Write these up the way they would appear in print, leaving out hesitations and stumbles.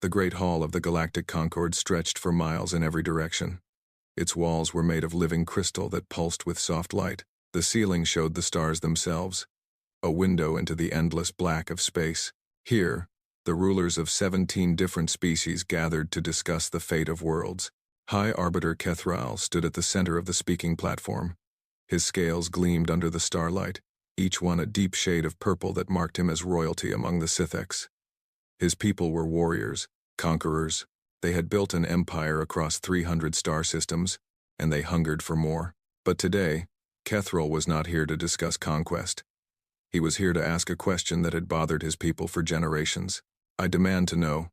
The great hall of the galactic Concord stretched for miles in every direction. Its walls were made of living crystal that pulsed with soft light. The ceiling showed the stars themselves, a window into the endless black of space. Here, the rulers of 17 different species gathered to discuss the fate of worlds. High Arbiter Kethral stood at the center of the speaking platform. His scales gleamed under the starlight, each one a deep shade of purple that marked him as royalty among the Sitheks. His people were warriors, conquerors. They had built an empire across 300 star systems, and they hungered for more. But today, Kethral was not here to discuss conquest. He was here to ask a question that had bothered his people for generations. "I demand to know,"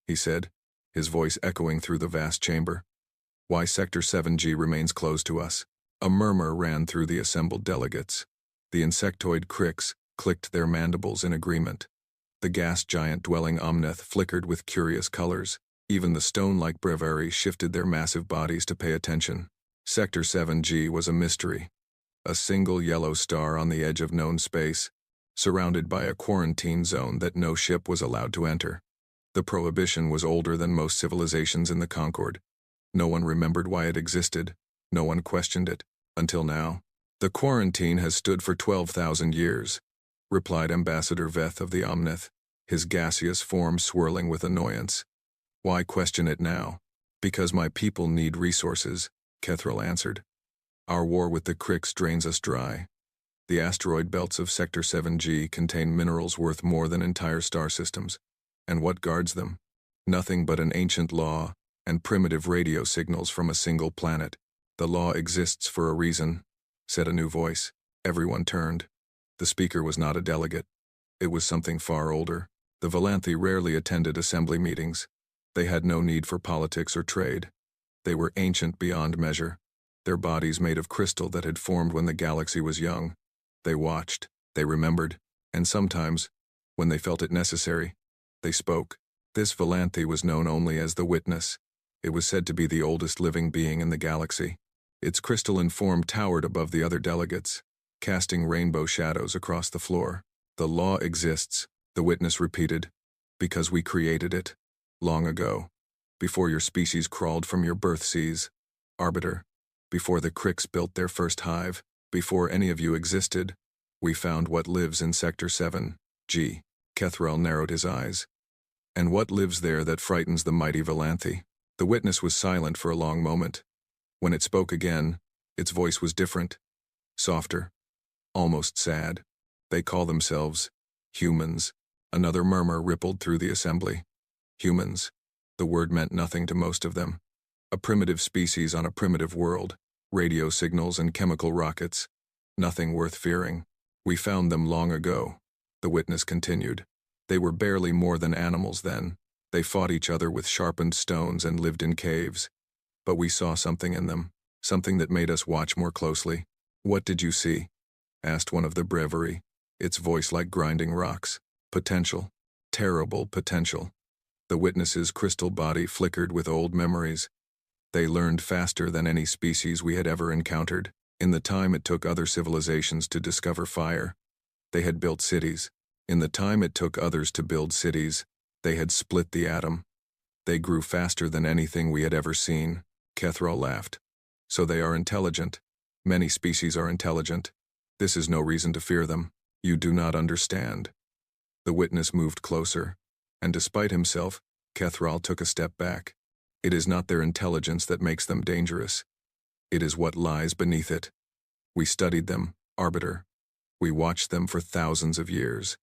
he said, his voice echoing through the vast chamber, "why Sector 7G remains closed to us." A murmur ran through the assembled delegates. The insectoid cricks clicked their mandibles in agreement. The gas giant dwelling Omnith flickered with curious colors. Even the stone-like breviary shifted their massive bodies to pay attention. Sector 7G was a mystery. A single yellow star on the edge of known space, surrounded by a quarantine zone that no ship was allowed to enter. The prohibition was older than most civilizations in the Concord. No one remembered why it existed. No one questioned it, until now. "The quarantine has stood for 12,000 years, replied Ambassador Veth of the Omnith, his gaseous form swirling with annoyance. "Why question it now?" "Because my people need resources," Kethral answered. "Our war with the cricks drains us dry. The asteroid belts of Sector 7G contain minerals worth more than entire star systems. And what guards them? Nothing but an ancient law and primitive radio signals from a single planet. The law exists for a reason," said a new voice. Everyone turned. The speaker was not a delegate. It was something far older. The Valanthi rarely attended assembly meetings. They had no need for politics or trade. They were ancient beyond measure, their bodies made of crystal that had formed when the galaxy was young. They watched, they remembered, and sometimes, when they felt it necessary, they spoke. This Valanthi was known only as the Witness. It was said to be the oldest living being in the galaxy. Its crystalline form towered above the other delegates, casting rainbow shadows across the floor. "The law exists," the Witness repeated, "because we created it. Long ago, before your species crawled from your birth seas, Arbiter, before the cricks built their first hive, before any of you existed, we found what lives in Sector 7G. Kethral narrowed his eyes. "And what lives there that frightens the mighty Valanthi?" The Witness was silent for a long moment. When it spoke again, its voice was different, softer, almost sad. "They call themselves humans." Another murmur rippled through the assembly. Humans. The word meant nothing to most of them. A primitive species on a primitive world, radio signals and chemical rockets. Nothing worth fearing. "We found them long ago," the Witness continued. "They were barely more than animals then. They fought each other with sharpened stones and lived in caves. But we saw something in them, something that made us watch more closely." "What did you see?" asked one of the breviary, its voice like grinding rocks. "Potential. Terrible potential." The Witness's crystal body flickered with old memories. They learned faster than any species we had ever encountered. In the time it took other civilizations to discover fire, they had built cities. In the time it took others to build cities, they had split the atom. They grew faster than anything we had ever seen. Kethral laughed. "So they are intelligent. Many species are intelligent. This is no reason to fear them. You do not understand." The Witness moved closer, and despite himself, Kethral took a step back. "It is not their intelligence that makes them dangerous. It is what lies beneath it. We studied them, Arbiter. We watched them for thousands of years.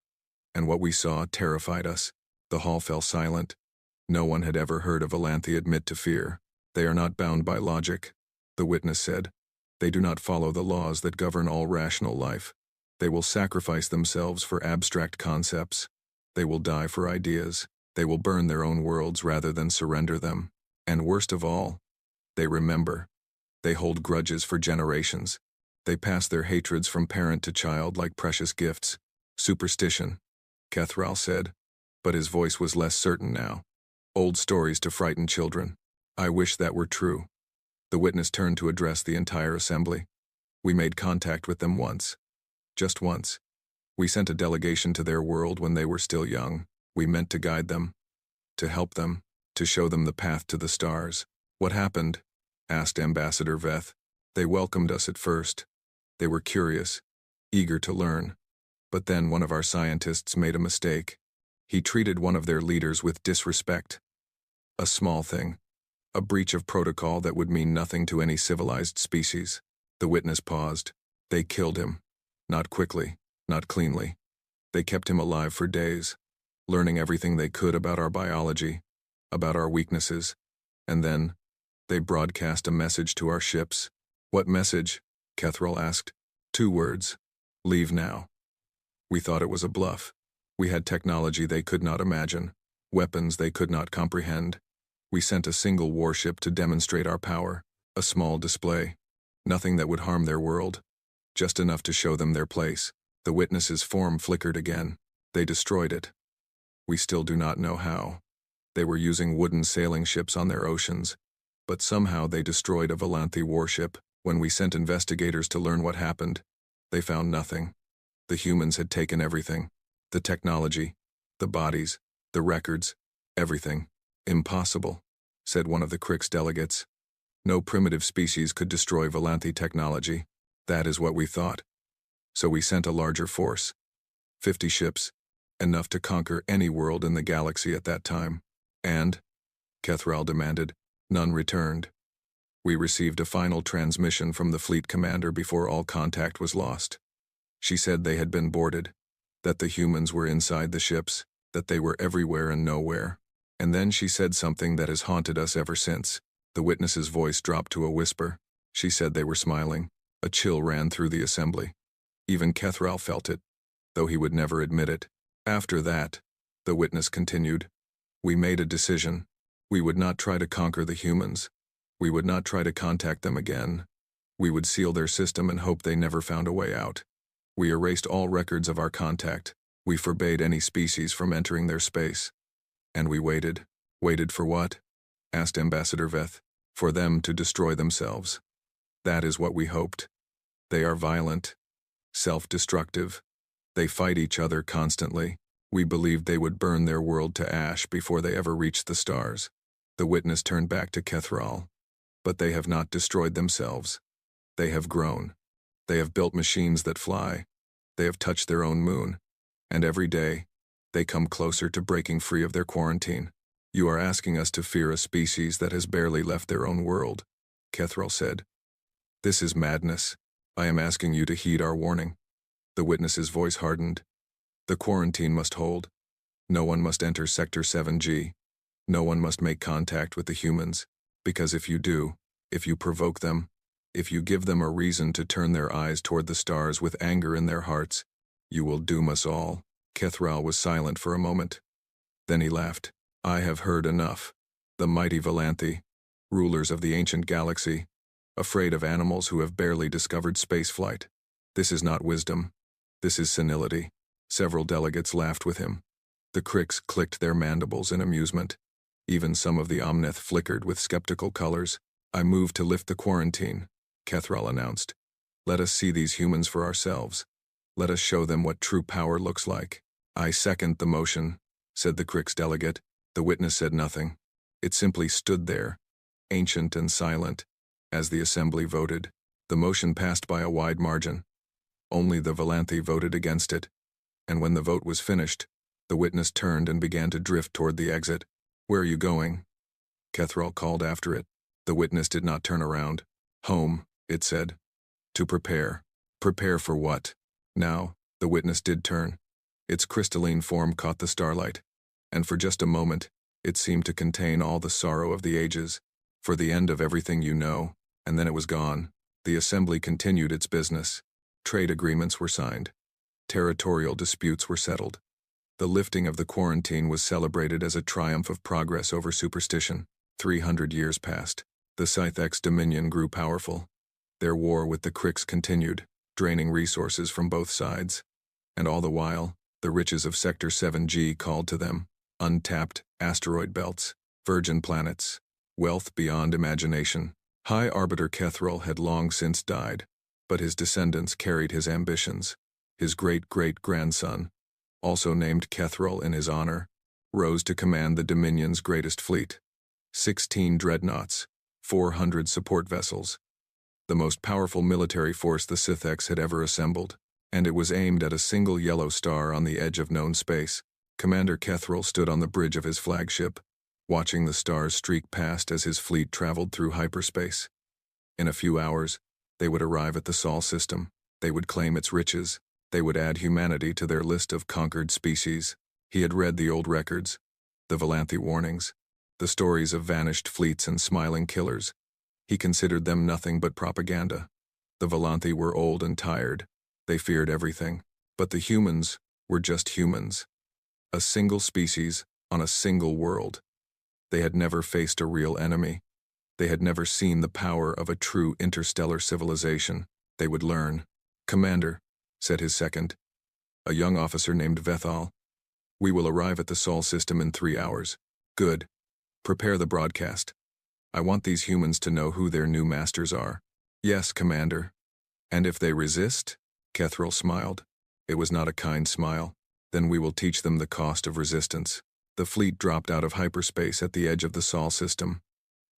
And what we saw terrified us." The hall fell silent. No one had ever heard a Valanthi admit to fear. "They are not bound by logic," the Witness said. "They do not follow the laws that govern all rational life. They will sacrifice themselves for abstract concepts. They will die for ideas. They will burn their own worlds rather than surrender them. And worst of all, they remember. They hold grudges for generations. They pass their hatreds from parent to child like precious gifts." "Superstition," Kethral said, but his voice was less certain now. "Old stories to frighten children. I wish that were true." The Witness turned to address the entire assembly. "We made contact with them once. Just once. We sent a delegation to their world when they were still young. We meant to guide them, to help them, to show them the path to the stars. What happened? Asked Ambassador Veth. They welcomed us at first. They were curious, eager to learn. But then one of our scientists made a mistake. He treated one of their leaders with disrespect. A small thing. A breach of protocol that would mean nothing to any civilized species. The witness paused. They killed him. Not quickly, not cleanly. They kept him alive for days, learning everything they could about our biology, about our weaknesses, and then they broadcast a message to our ships. What message? Kethrel asked. 2 words. Leave now. We thought it was a bluff. We had technology they could not imagine, weapons they could not comprehend. We sent a single warship to demonstrate our power, a small display. Nothing that would harm their world, just enough to show them their place. The witness's form flickered again. They destroyed it. We still do not know how. They were using wooden sailing ships on their oceans, but somehow they destroyed a Volanthi warship. When we sent investigators to learn what happened, they found nothing. The humans had taken everything. The technology, the bodies, the records, everything. Impossible, said one of the Crix delegates. No primitive species could destroy Volanthi technology. That is what we thought. So we sent a larger force. 50 ships, enough to conquer any world in the galaxy at that time. And, Kethrel demanded, none returned. We received a final transmission from the fleet commander before all contact was lost. She said they had been boarded, that the humans were inside the ships, that they were everywhere and nowhere. And then she said something that has haunted us ever since. The witness's voice dropped to a whisper. She said they were smiling. A chill ran through the assembly. Even Kethrel felt it, though he would never admit it. After that, the witness continued, we made a decision. We would not try to conquer the humans. We would not try to contact them again. We would seal their system and hope they never found a way out. We erased all records of our contact. We forbade any species from entering their space. And we waited. Waited for what? Asked Ambassador Veth. For them to destroy themselves. That is what we hoped. They are violent, self-destructive. They fight each other constantly. We believed they would burn their world to ash before they ever reached the stars. The witness turned back to Kethrel. But they have not destroyed themselves. They have grown. They have built machines that fly. They have touched their own moon. And every day, they come closer to breaking free of their quarantine. You are asking us to fear a species that has barely left their own world, Kethrel said. This is madness. I am asking you to heed our warning. The witness's voice hardened. The quarantine must hold. No one must enter Sector 7G. No one must make contact with the humans, because if you do, if you provoke them, if you give them a reason to turn their eyes toward the stars with anger in their hearts, you will doom us all. Kethrel was silent for a moment. Then he laughed. I have heard enough. The mighty Volanthi, rulers of the ancient galaxy, afraid of animals who have barely discovered spaceflight. This is not wisdom. This is senility. Several delegates laughed with him. The Crix clicked their mandibles in amusement. Even some of the Omneth flickered with skeptical colors. I move to lift the quarantine, Kethrel announced. Let us see these humans for ourselves. Let us show them what true power looks like. I second the motion, said the Crix delegate. The witness said nothing. It simply stood there, ancient and silent, as the assembly voted. The motion passed by a wide margin. Only the Volanthi voted against it. And when the vote was finished, the witness turned and began to drift toward the exit. Where are you going? Kethrel called after it. The witness did not turn around. Home, it said. To prepare. Prepare for what? Now, the witness did turn. Its crystalline form caught the starlight. And for just a moment, it seemed to contain all the sorrow of the ages, for the end of everything you know, and then it was gone. The assembly continued its business. Trade agreements were signed. Territorial disputes were settled. The lifting of the quarantine was celebrated as a triumph of progress over superstition. 300 years passed. The Scythex dominion grew powerful. Their war with the Crix continued, draining resources from both sides. And all the while, the riches of Sector 7G called to them. Untapped asteroid belts, virgin planets, wealth beyond imagination. High Arbiter Kethrel had long since died, but his descendants carried his ambitions. His great-great-grandson, also named Kethrel in his honor, rose to command the Dominion's greatest fleet. 16 dreadnoughts, 400 support vessels. The most powerful military force the Sithx had ever assembled, and it was aimed at a single yellow star on the edge of known space. Commander Kethril stood on the bridge of his flagship, watching the stars streak past as his fleet traveled through hyperspace. In a few hours, they would arrive at the Sol system. They would claim its riches. They would add humanity to their list of conquered species. He had read the old records, the Volanthi warnings, the stories of vanished fleets and smiling killers. He considered them nothing but propaganda. The Volanthi were old and tired. They feared everything. But the humans were just humans. A single species on a single world. They had never faced a real enemy. They had never seen the power of a true interstellar civilization. They would learn. "Commander," said his second, a young officer named Vethal, "we will arrive at the Sol system in 3 hours." "Good. Prepare the broadcast. I want these humans to know who their new masters are." "Yes, Commander." "And if they resist?" Kethril smiled. It was not a kind smile. "Then we will teach them the cost of resistance." The fleet dropped out of hyperspace at the edge of the Sol system.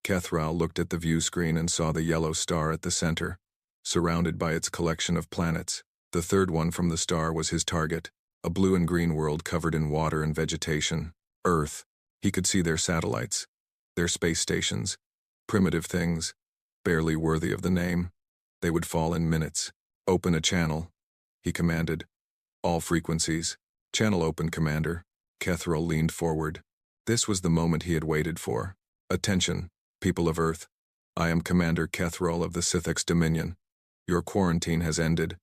Kethril looked at the view screen and saw the yellow star at the center, surrounded by its collection of planets. The third one from the star was his target, a blue and green world covered in water and vegetation. Earth. He could see their satellites, their space stations, primitive things, barely worthy of the name. They would fall in minutes. "Open a channel," he commanded. "All frequencies." "Channel open, Commander." Kethril leaned forward. This was the moment he had waited for. "Attention, people of Earth. I am Commander Kethril of the Sithx Dominion. Your quarantine has ended.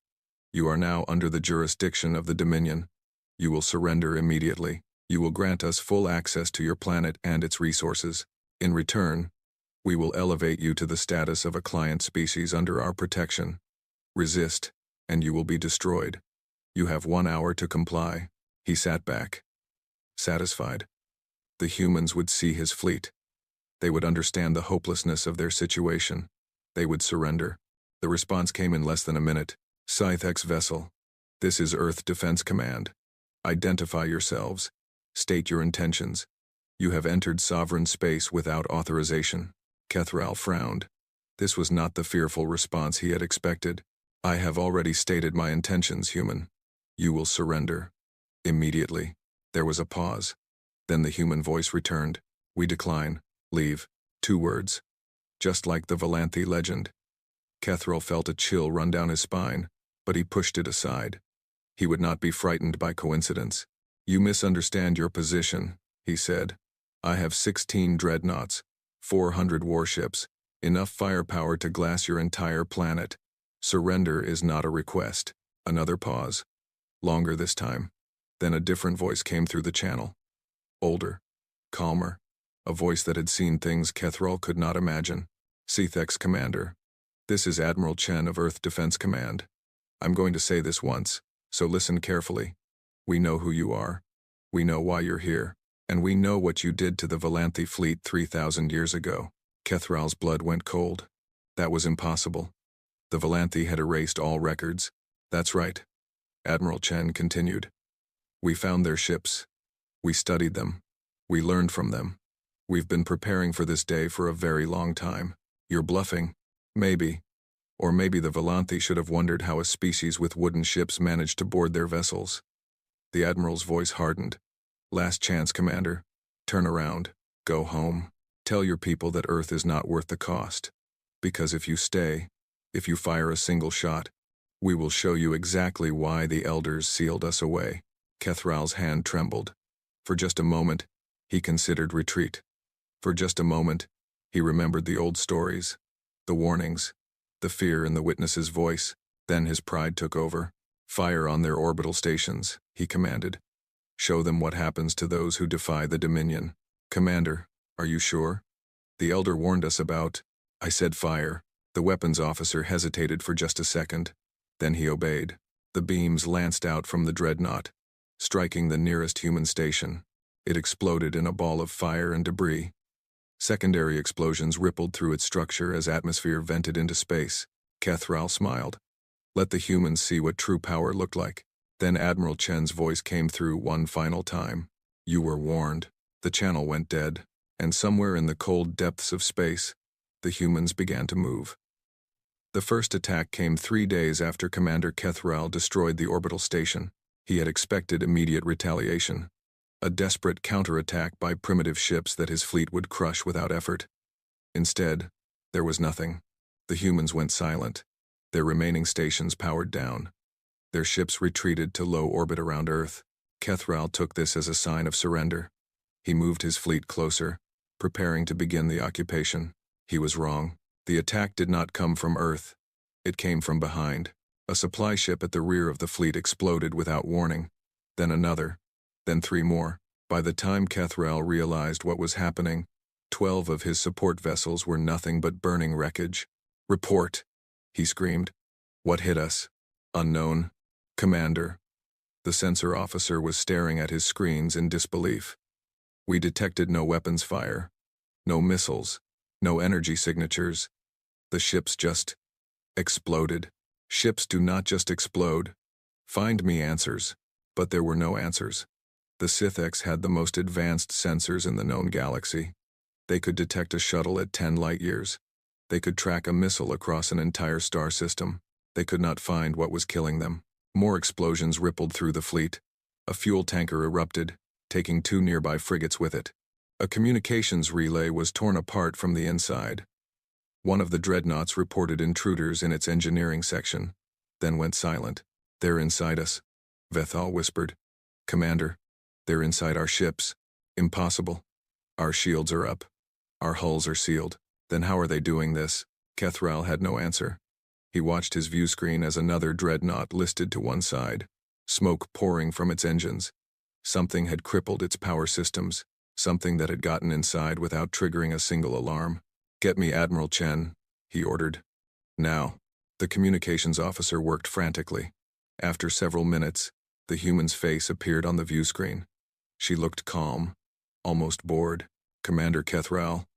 You are now under the jurisdiction of the Dominion. You will surrender immediately. You will grant us full access to your planet and its resources. In return, we will elevate you to the status of a client species under our protection. Resist, and you will be destroyed. You have 1 hour to comply." He sat back, satisfied. The humans would see his fleet. They would understand the hopelessness of their situation. They would surrender. The response came in less than a minute. "Scythex vessel. This is Earth Defense Command. Identify yourselves. State your intentions. You have entered sovereign space without authorization." Kethril frowned. This was not the fearful response he had expected. "I have already stated my intentions, human. You will surrender. Immediately." There was a pause. Then the human voice returned. "We decline. Leave." 2 words. Just like the Volanthi legend. Kethril felt a chill run down his spine, but he pushed it aside. He would not be frightened by coincidence. "You misunderstand your position," he said. "I have 16 dreadnoughts, 400 warships, enough firepower to glass your entire planet. Surrender is not a request." Another pause. Longer this time. Then a different voice came through the channel. Older. Calmer. A voice that had seen things Kethril could not imagine. "Sithx Commander. This is Admiral Chen of Earth Defense Command. I'm going to say this once, so listen carefully. We know who you are. We know why you're here. And we know what you did to the Volanthi fleet 3,000 years ago." Kethril's blood went cold. That was impossible. The Volanthi had erased all records. "That's right," Admiral Chen continued. "We found their ships. We studied them. We learned from them. We've been preparing for this day for a very long time. You're bluffing. Maybe. Or maybe the Volanthi should have wondered how a species with wooden ships managed to board their vessels." The Admiral's voice hardened. "Last chance, Commander. Turn around. Go home. Tell your people that Earth is not worth the cost. Because if you stay, if you fire a single shot, we will show you exactly why the Elders sealed us away." Kethril's hand trembled. For just a moment, he considered retreat. For just a moment, he remembered the old stories, the warnings, the fear in the witness's voice. Then his pride took over. "Fire on their orbital stations," he commanded. "Show them what happens to those who defy the Dominion." "Commander, are you sure? The Elder warned us about—" "I said fire." The weapons officer hesitated for just a second. Then he obeyed. The beams lanced out from the dreadnought, striking the nearest human station. It exploded in a ball of fire and debris. Secondary explosions rippled through its structure as atmosphere vented into space. Kethril smiled. "Let the humans see what true power looked like." Then Admiral Chen's voice came through one final time. You were warned. The channel went dead, and somewhere in the cold depths of space, the humans began to move. The first attack came 3 days after Commander Kethral destroyed the orbital station. He had expected immediate retaliation, a desperate counterattack by primitive ships that his fleet would crush without effort. Instead, there was nothing. The humans went silent. Their remaining stations powered down. Their ships retreated to low orbit around Earth. Kethral took this as a sign of surrender. He moved his fleet closer, preparing to begin the occupation. He was wrong. The attack did not come from Earth. It came from behind. A supply ship at the rear of the fleet exploded without warning. Then another. Then 3 more. By the time Kethral realized what was happening, 12 of his support vessels were nothing but burning wreckage. "Report!" he screamed. "What hit us?" "Unknown. Commander." The sensor officer was staring at his screens in disbelief. "We detected no weapons fire. No missiles. No energy signatures. The ships just exploded." Ships do not just explode. Find me answers. But there were no answers. The Sithx had the most advanced sensors in the known galaxy. They could detect a shuttle at 10 light-years. They could track a missile across an entire star system. They could not find what was killing them. More explosions rippled through the fleet. A fuel tanker erupted, taking 2 nearby frigates with it. A communications relay was torn apart from the inside. One of the dreadnoughts reported intruders in its engineering section, then went silent. "They're inside us," Vethal whispered. "Commander, they're inside our ships. Impossible. Our shields are up. Our hulls are sealed." "Then how are they doing this?" Kethral had no answer. He watched his view screen as another dreadnought listed to one side, smoke pouring from its engines. Something had crippled its power systems, something that had gotten inside without triggering a single alarm. "Get me Admiral Chen," he ordered. "Now." The communications officer worked frantically. After several minutes, the human's face appeared on the view screen. She looked calm, almost bored. "Commander Kethral.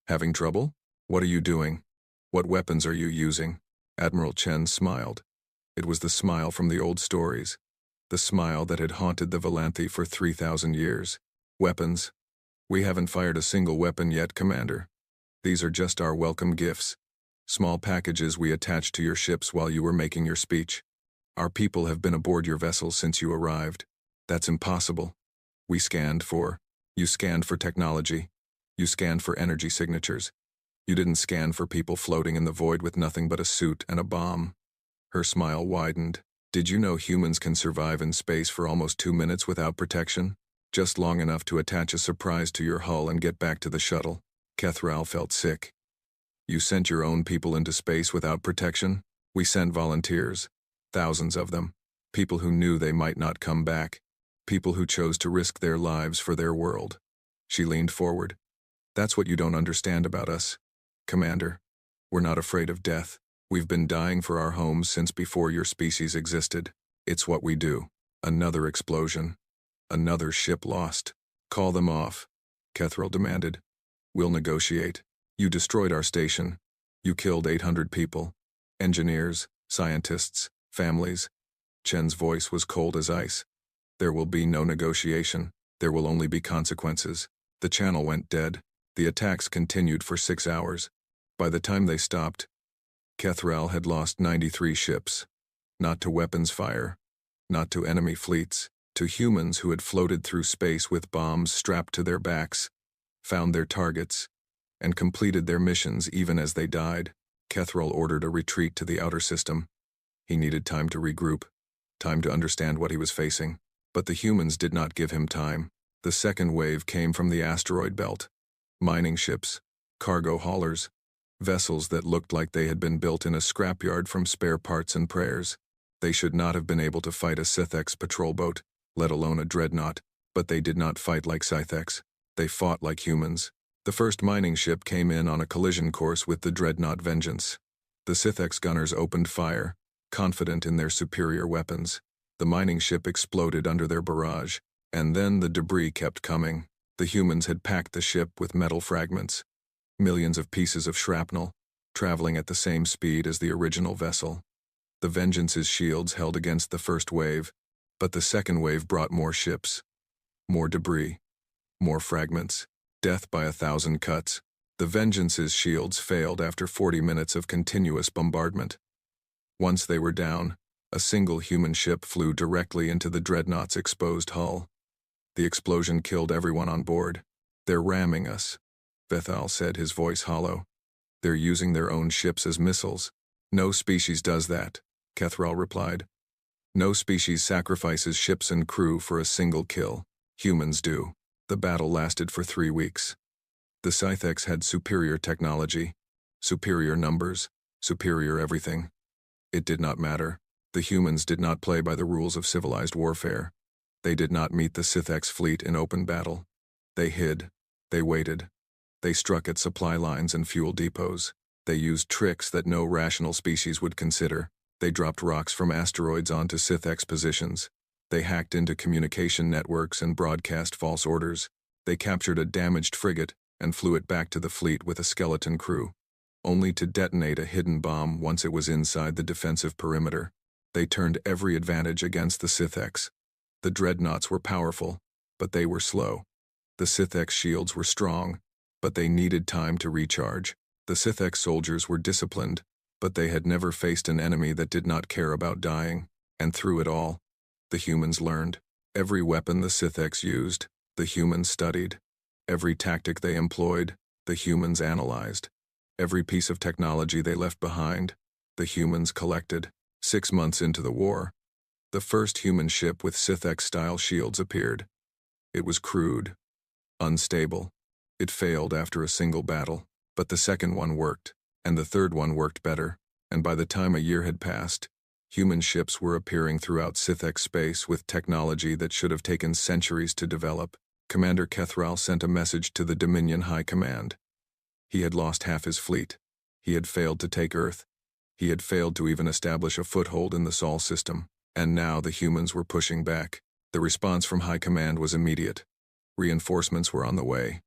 Having trouble? What are you doing? What weapons are you using?" Admiral Chen smiled. It was the smile from the old stories, the smile that had haunted the Valanthi for 3,000 years. "Weapons? We haven't fired a single weapon yet, Commander. These are just our welcome gifts. Small packages we attached to your ships while you were making your speech. Our people have been aboard your vessels since you arrived." "That's impossible. You scanned for technology. You scanned for energy signatures. You didn't scan for people floating in the void with nothing but a suit and a bomb." Her smile widened. "Did you know humans can survive in space for almost 2 minutes without protection? Just long enough to attach a surprise to your hull and get back to the shuttle." Kethral felt sick. "You sent your own people into space without protection?" "We sent volunteers. Thousands of them. People who knew they might not come back. People who chose to risk their lives for their world." She leaned forward. "That's what you don't understand about us, Commander. We're not afraid of death. We've been dying for our homes since before your species existed. It's what we do." Another explosion. Another ship lost. "Call them off," Kethral demanded. "We'll negotiate. You destroyed our station. You killed 800 people. Engineers, scientists, families." Chen's voice was cold as ice. "There will be no negotiation. There will only be consequences." The channel went dead. The attacks continued for 6 hours. By the time they stopped, Kethral had lost 93 ships. Not to weapons fire, not to enemy fleets, to humans who had floated through space with bombs strapped to their backs, found their targets, and completed their missions even as they died. Kethral ordered a retreat to the outer system. He needed time to regroup, time to understand what he was facing. But the humans did not give him time. The second wave came from the asteroid belt. Mining ships, cargo haulers, vessels that looked like they had been built in a scrapyard from spare parts and prayers. They should not have been able to fight a Sithx patrol boat, let alone a dreadnought, but they did not fight like Sithx. They fought like humans. The first mining ship came in on a collision course with the dreadnought Vengeance. The Sithx gunners opened fire, confident in their superior weapons. The mining ship exploded under their barrage, and then the debris kept coming. The humans had packed the ship with metal fragments, millions of pieces of shrapnel, traveling at the same speed as the original vessel. The Vengeance's shields held against the first wave, but the second wave brought more ships. More debris. More fragments. Death by 1,000 cuts. The Vengeance's shields failed after 40 minutes of continuous bombardment. Once they were down, a single human ship flew directly into the dreadnought's exposed hull. The explosion killed everyone on board. "They're ramming us," Vethal said, his voice hollow. "They're using their own ships as missiles." "No species does that," Kethral replied. "No species sacrifices ships and crew for a single kill. Humans do." The battle lasted for 3 weeks. The Scythex had superior technology, superior numbers, superior everything. It did not matter. The humans did not play by the rules of civilized warfare. They did not meet the Scythex fleet in open battle. They hid. They waited. They struck at supply lines and fuel depots. They used tricks that no rational species would consider. They dropped rocks from asteroids onto Scythex positions. They hacked into communication networks and broadcast false orders. They captured a damaged frigate and flew it back to the fleet with a skeleton crew, only to detonate a hidden bomb once it was inside the defensive perimeter. They turned every advantage against the Scythex. The dreadnoughts were powerful, but they were slow. The Scythex shields were strong, but they needed time to recharge. The Scythex soldiers were disciplined, but they had never faced an enemy that did not care about dying. And through it all, the humans learned. Every weapon the Scythex used, the humans studied. Every tactic they employed, the humans analyzed. Every piece of technology they left behind, the humans collected. 6 months into the war, the first human ship with Scythex-style shields appeared. It was crude, unstable. It failed after a single battle, but the second one worked, and the third one worked better, and by the time a year had passed, human ships were appearing throughout Scythex space with technology that should have taken centuries to develop. Commander Kethral sent a message to the Dominion High Command. He had lost half his fleet. He had failed to take Earth. He had failed to even establish a foothold in the Sol system, and now the humans were pushing back. The response from High Command was immediate. Reinforcements were on the way.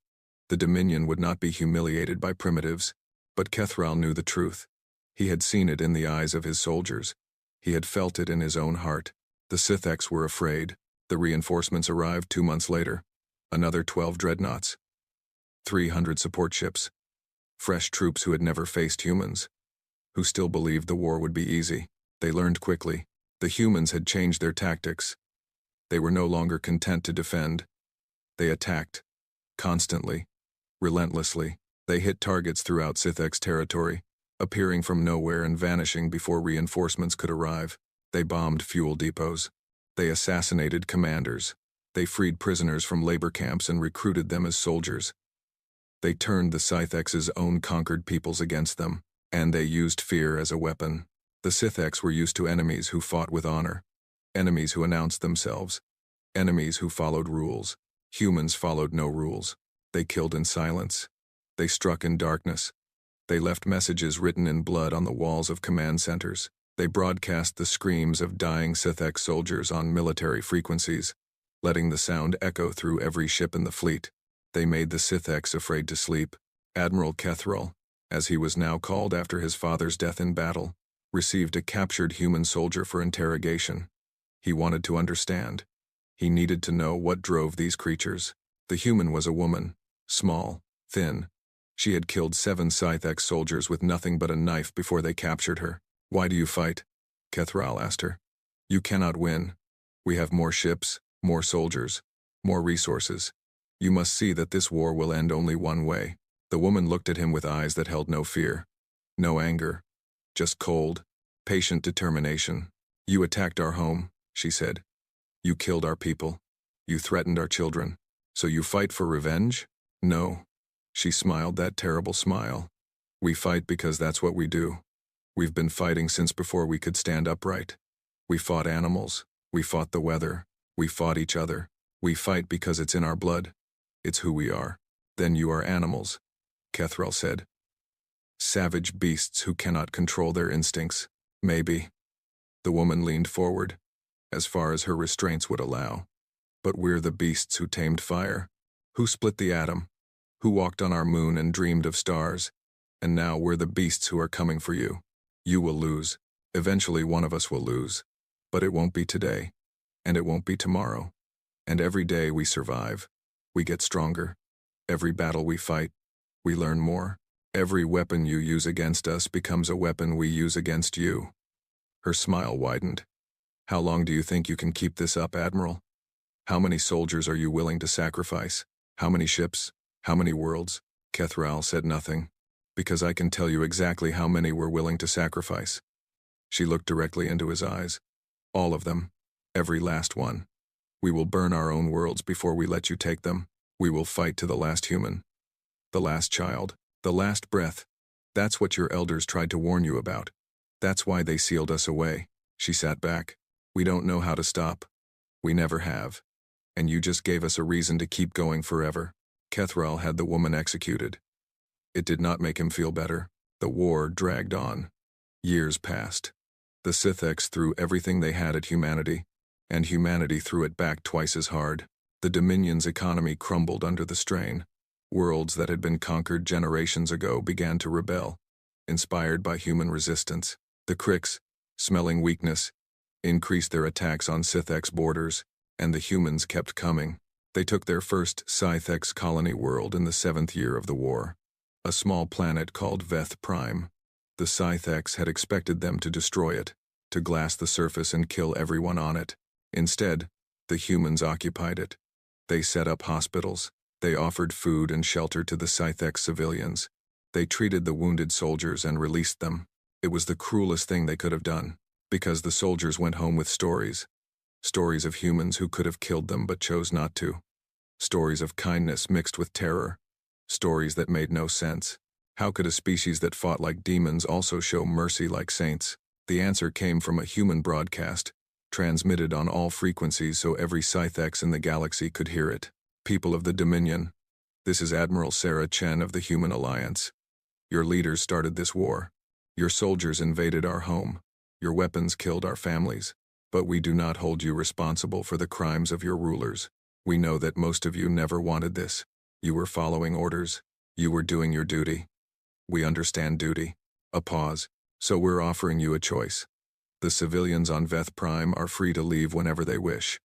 The Dominion would not be humiliated by primitives, but Kethral knew the truth. He had seen it in the eyes of his soldiers. He had felt it in his own heart. The Scythex were afraid. The reinforcements arrived 2 months later. Another 12 dreadnoughts. 300 support ships. Fresh troops who had never faced humans, who still believed the war would be easy. They learned quickly. The humans had changed their tactics. They were no longer content to defend. They attacked. Constantly. Relentlessly. They hit targets throughout Scythex territory, appearing from nowhere and vanishing before reinforcements could arrive. They bombed fuel depots. They assassinated commanders. They freed prisoners from labor camps and recruited them as soldiers. They turned the Scythex's own conquered peoples against them, and they used fear as a weapon. The Scythex were used to enemies who fought with honor, enemies who announced themselves, enemies who followed rules. Humans followed no rules. They killed in silence. They struck in darkness. They left messages written in blood on the walls of command centers. They broadcast the screams of dying Scythex soldiers on military frequencies, letting the sound echo through every ship in the fleet. They made the Scythex afraid to sleep. Admiral Kethral, as he was now called after his father's death in battle, received a captured human soldier for interrogation. He wanted to understand. He needed to know what drove these creatures. The human was a woman, small, thin. She had killed 7 Scythex soldiers with nothing but a knife before they captured her. "Why do you fight?" Kethral asked her. "You cannot win. We have more ships, more soldiers, more resources. You must see that this war will end only one way." The woman looked at him with eyes that held no fear, no anger, just cold, patient determination. "You attacked our home," she said. "You killed our people. You threatened our children. So you fight for revenge?" "No." She smiled that terrible smile. "We fight because that's what we do. We've been fighting since before we could stand upright. We fought animals. We fought the weather. We fought each other. We fight because it's in our blood. It's who we are." "Then you are animals," Kethral said. "Savage beasts who cannot control their instincts." "Maybe." The woman leaned forward, as far as her restraints would allow. "But we're the beasts who tamed fire, who split the atom, who walked on our moon and dreamed of stars. And now we're the beasts who are coming for you. You will lose. Eventually one of us will lose. But it won't be today. And it won't be tomorrow. And every day we survive. We get stronger. Every battle we fight, we learn more. Every weapon you use against us becomes a weapon we use against you. Her smile widened. How long do you think you can keep this up, Admiral? How many soldiers are you willing to sacrifice? How many ships? How many worlds? Kethral said nothing, because I can tell you exactly how many we're willing to sacrifice. She looked directly into his eyes. All of them. Every last one. We will burn our own worlds before we let you take them. We will fight to the last human. The last child. The last breath. That's what your elders tried to warn you about. That's why they sealed us away. She sat back. We don't know how to stop. We never have. And you just gave us a reason to keep going forever. Kethral had the woman executed. It did not make him feel better. The war dragged on. Years passed. The Sithx threw everything they had at humanity, and humanity threw it back twice as hard. The Dominion's economy crumbled under the strain. Worlds that had been conquered generations ago began to rebel, inspired by human resistance. The Cricks, smelling weakness, increased their attacks on Sithx borders, and the humans kept coming. They took their first Scythex colony world in the 7th year of the war, a small planet called Veth Prime. The Scythex had expected them to destroy it, to glass the surface and kill everyone on it. Instead, the humans occupied it. They set up hospitals. They offered food and shelter to the Scythex civilians. They treated the wounded soldiers and released them. It was the cruelest thing they could have done, because the soldiers went home with stories. Stories of humans who could have killed them but chose not to. Stories of kindness mixed with terror. Stories that made no sense. How could a species that fought like demons also show mercy like saints? The answer came from a human broadcast, transmitted on all frequencies so every Scythex in the galaxy could hear it. People of the Dominion, this is Admiral Sarah Chen of the Human Alliance. Your leaders started this war. Your soldiers invaded our home. Your weapons killed our families. But we do not hold you responsible for the crimes of your rulers. We know that most of you never wanted this. You were following orders. You were doing your duty. We understand duty. A pause. So we're offering you a choice. The civilians on Veth Prime are free to leave whenever they wish.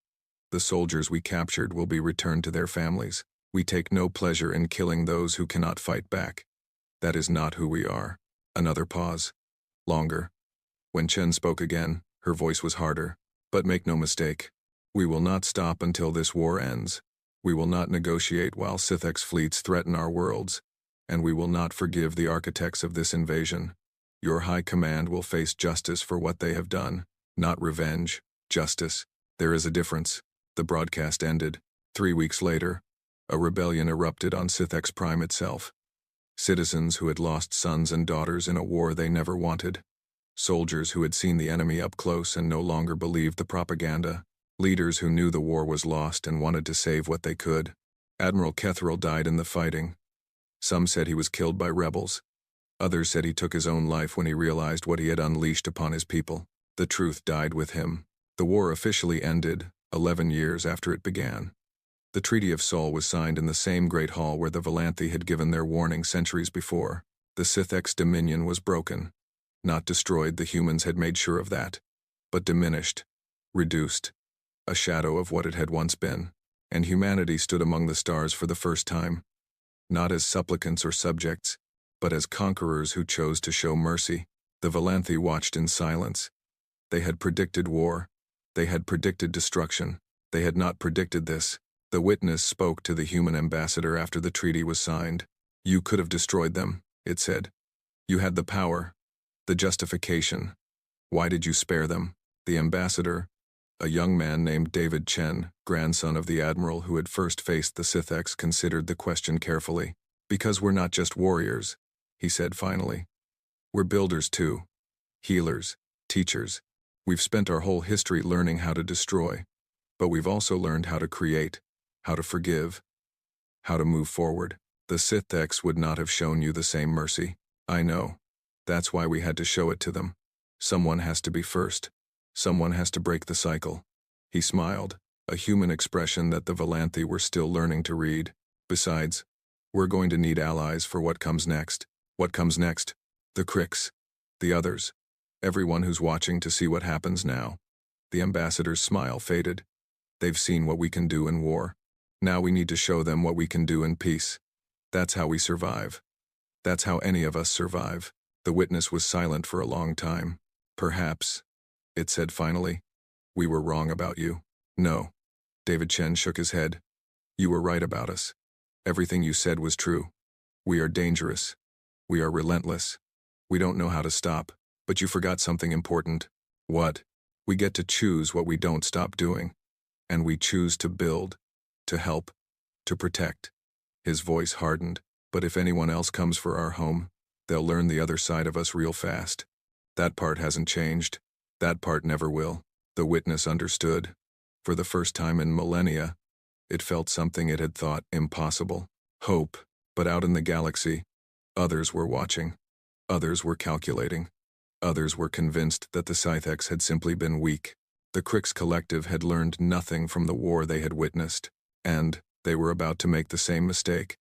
The soldiers we captured will be returned to their families. We take no pleasure in killing those who cannot fight back. That is not who we are. Another pause. Longer. When Chen spoke again, her voice was harder. But make no mistake. We will not stop until this war ends. We will not negotiate while Sithx fleets threaten our worlds. And we will not forgive the architects of this invasion. Your high command will face justice for what they have done. Not revenge. Justice. There is a difference. The broadcast ended. 3 weeks later, a rebellion erupted on Sithx Prime itself. Citizens who had lost sons and daughters in a war they never wanted. Soldiers who had seen the enemy up close and no longer believed the propaganda. Leaders who knew the war was lost and wanted to save what they could. Admiral Kethral died in the fighting. Some said he was killed by rebels. Others said he took his own life when he realized what he had unleashed upon his people. The truth died with him. The war officially ended 11 years after it began. The Treaty of Sol was signed in the same great hall where the Valanthi had given their warning centuries before. The Sithx dominion was broken. Not destroyed, the humans had made sure of that. But diminished. Reduced. A shadow of what it had once been. And humanity stood among the stars for the first time. Not as supplicants or subjects, but as conquerors who chose to show mercy. The Valanthi watched in silence. They had predicted war. They had predicted destruction. They had not predicted this. The witness spoke to the human ambassador after the treaty was signed. You could have destroyed them, it said. You had the power, the justification. Why did you spare them? The ambassador, a young man named David Chen, grandson of the admiral who had first faced the Sithx, considered the question carefully. Because we're not just warriors, he said finally. We're builders too. Healers, teachers. We've spent our whole history learning how to destroy, but we've also learned how to create, how to forgive, how to move forward. The Sithx would not have shown you the same mercy. I know. That's why we had to show it to them. Someone has to be first. Someone has to break the cycle. He smiled, a human expression that the Valanthi were still learning to read. Besides, we're going to need allies for what comes next. What comes next? The Cricks. The others. Everyone who's watching to see what happens now. The ambassador's smile faded. They've seen what we can do in war. Now we need to show them what we can do in peace. That's how we survive. That's how any of us survive. The witness was silent for a long time. Perhaps, it said finally, we were wrong about you. No. David Chen shook his head. You were right about us. Everything you said was true. We are dangerous. We are relentless. We don't know how to stop. But you forgot something important. What? We get to choose what we don't stop doing. And we choose to build, to help, to protect. His voice hardened. But if anyone else comes for our home, they'll learn the other side of us real fast. That part hasn't changed. That part never will. The witness understood. For the first time in millennia, it felt something it had thought impossible. Hope. But out in the galaxy, others were watching. Others were calculating. Others were convinced that the Scythex had simply been weak. The Crix Collective had learned nothing from the war they had witnessed, and they were about to make the same mistake.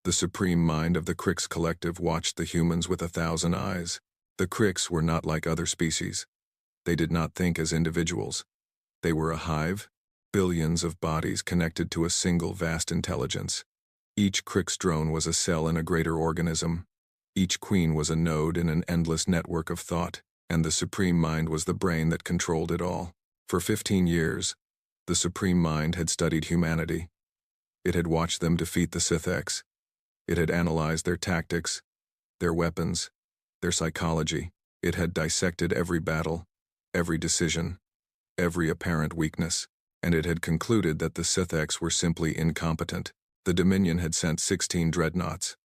The supreme mind of the Crix Collective watched the humans with 1,000 eyes. The Crix were not like other species. They did not think as individuals. They were a hive, billions of bodies connected to a single vast intelligence. Each Crix drone was a cell in a greater organism. Each queen was a node in an endless network of thought, and the supreme mind was the brain that controlled it all. For 15 years, the supreme mind had studied humanity. It had watched them defeat the Scythex. It had analyzed their tactics, their weapons, their psychology. It had dissected every battle, every decision, every apparent weakness, and it had concluded that the Scythex were simply incompetent. The Dominion had sent 16 dreadnoughts.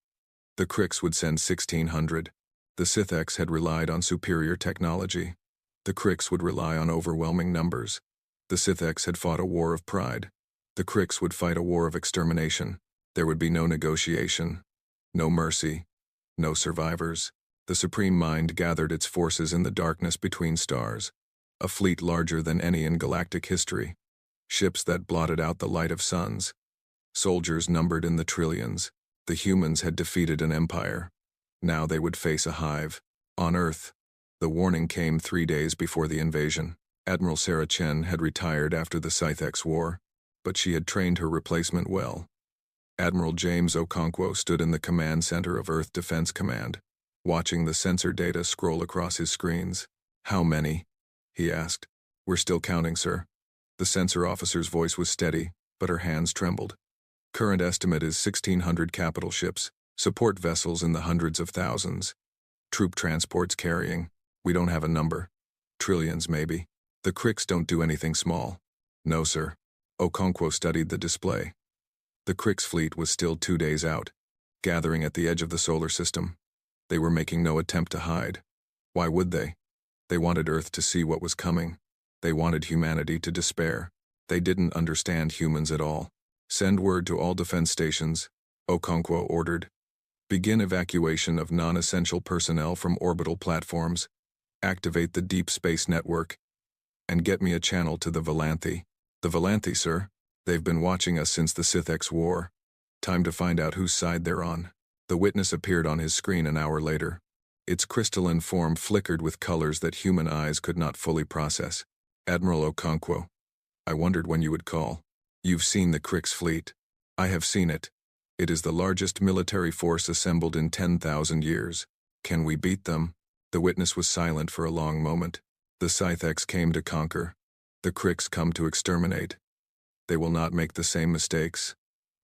The Crix would send 1,600. The Scythex had relied on superior technology. The Crix would rely on overwhelming numbers. The Scythex had fought a war of pride. The Crix would fight a war of extermination. There would be no negotiation, no mercy, no survivors. The Supreme Mind gathered its forces in the darkness between stars, a fleet larger than any in galactic history, ships that blotted out the light of suns, soldiers numbered in the trillions. The humans had defeated an empire. Now they would face a hive. On Earth, the warning came 3 days before the invasion. Admiral Sarah Chen had retired after the Scythex War, but she had trained her replacement well. Admiral James Okonkwo stood in the command center of Earth Defense Command, watching the sensor data scroll across his screens. How many? He asked. We're still counting, sir. The sensor officer's voice was steady, but her hands trembled. Current estimate is 1,600 capital ships, support vessels in the hundreds of thousands. Troop transports carrying. We don't have a number. Trillions, maybe. The Crix don't do anything small. No, sir. Okonkwo studied the display. The Crix fleet was still 2 days out, gathering at the edge of the solar system. They were making no attempt to hide. Why would they? They wanted Earth to see what was coming. They wanted humanity to despair. They didn't understand humans at all. Send word to all defense stations, Okonkwo ordered. Begin evacuation of non-essential personnel from orbital platforms. Activate the deep space network. And get me a channel to the Volanthi. The Volanthi, sir. They've been watching us since the Scythex War. Time to find out whose side they're on. The witness appeared on his screen an hour later. Its crystalline form flickered with colors that human eyes could not fully process. Admiral Okonkwo, I wondered when you would call. You've seen the Crix fleet. I have seen it. It is the largest military force assembled in 10,000 years. Can we beat them? The witness was silent for a long moment. The Scythex came to conquer. The Crix come to exterminate. They will not make the same mistakes.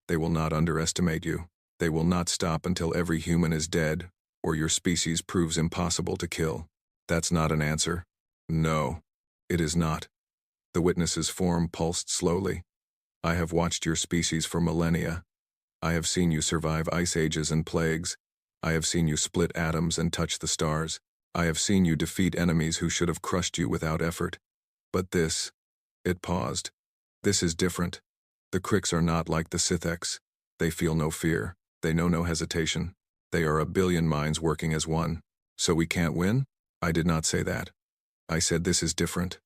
They will not underestimate you. They will not stop until every human is dead, or your species proves impossible to kill. That's not an answer. No, it is not. The witness's form pulsed slowly. I have watched your species for millennia. I have seen you survive ice ages and plagues. I have seen you split atoms and touch the stars. I have seen you defeat enemies who should have crushed you without effort. But this, it paused. This is different. The Crix are not like the Scythex. They feel no fear. They know no hesitation. They are a billion minds working as one. So we can't win? I did not say that. I said this is different.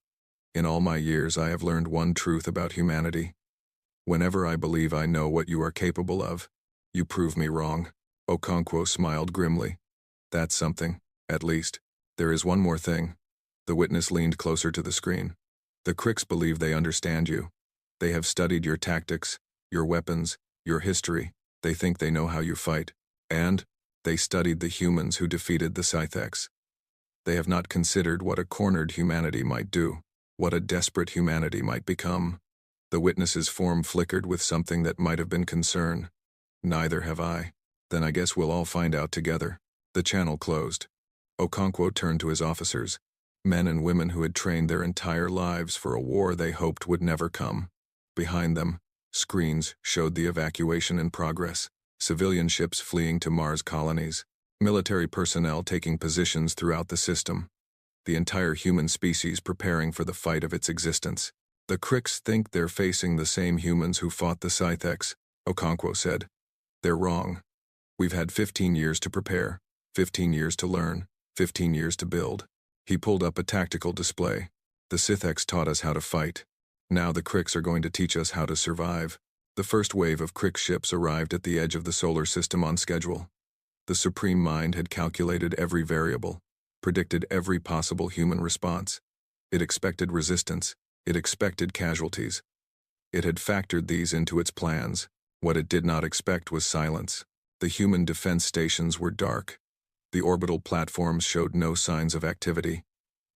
In all my years I have learned one truth about humanity. Whenever I believe I know what you are capable of, you prove me wrong. Okonkwo smiled grimly. That's something, at least. There is one more thing. The witness leaned closer to the screen. The Crix believe they understand you. They have studied your tactics, your weapons, your history. They think they know how you fight. And they studied the humans who defeated the Scythex. They have not considered what a cornered humanity might do, what a desperate humanity might become. The witness's form flickered with something that might have been concern. Neither have I. Then I guess we'll all find out together. The channel closed. Okonkwo turned to his officers, men and women who had trained their entire lives for a war they hoped would never come. Behind them, screens showed the evacuation in progress, civilian ships fleeing to Mars colonies, military personnel taking positions throughout the system, the entire human species preparing for the fight of its existence. The Cricks think they're facing the same humans who fought the Scythex, Okonkwo said. They're wrong. We've had 15 years to prepare, 15 years to learn, 15 years to build. He pulled up a tactical display. The Scythex taught us how to fight. Now the Cricks are going to teach us how to survive. The first wave of Crick ships arrived at the edge of the solar system on schedule. The Supreme Mind had calculated every variable, predicted every possible human response. It expected resistance. It expected casualties. It had factored these into its plans. What it did not expect was silence. The human defense stations were dark. The orbital platforms showed no signs of activity.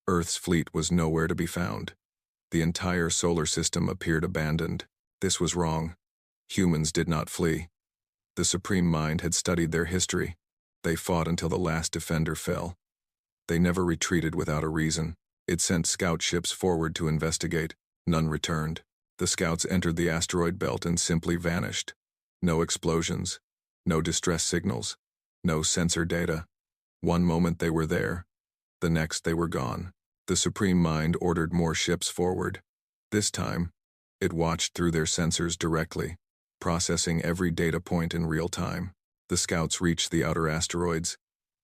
Earth's fleet was nowhere to be found. The entire solar system appeared abandoned. This was wrong. Humans did not flee. The Supreme Mind had studied their history. They fought until the last defender fell. They never retreated without a reason. It sent scout ships forward to investigate. None returned. The scouts entered the asteroid belt and simply vanished. No explosions. No distress signals. No sensor data. One moment they were there. The next they were gone. The Supreme Mind ordered more ships forward. This time, it watched through their sensors directly, processing every data point in real time. The scouts reached the outer asteroids.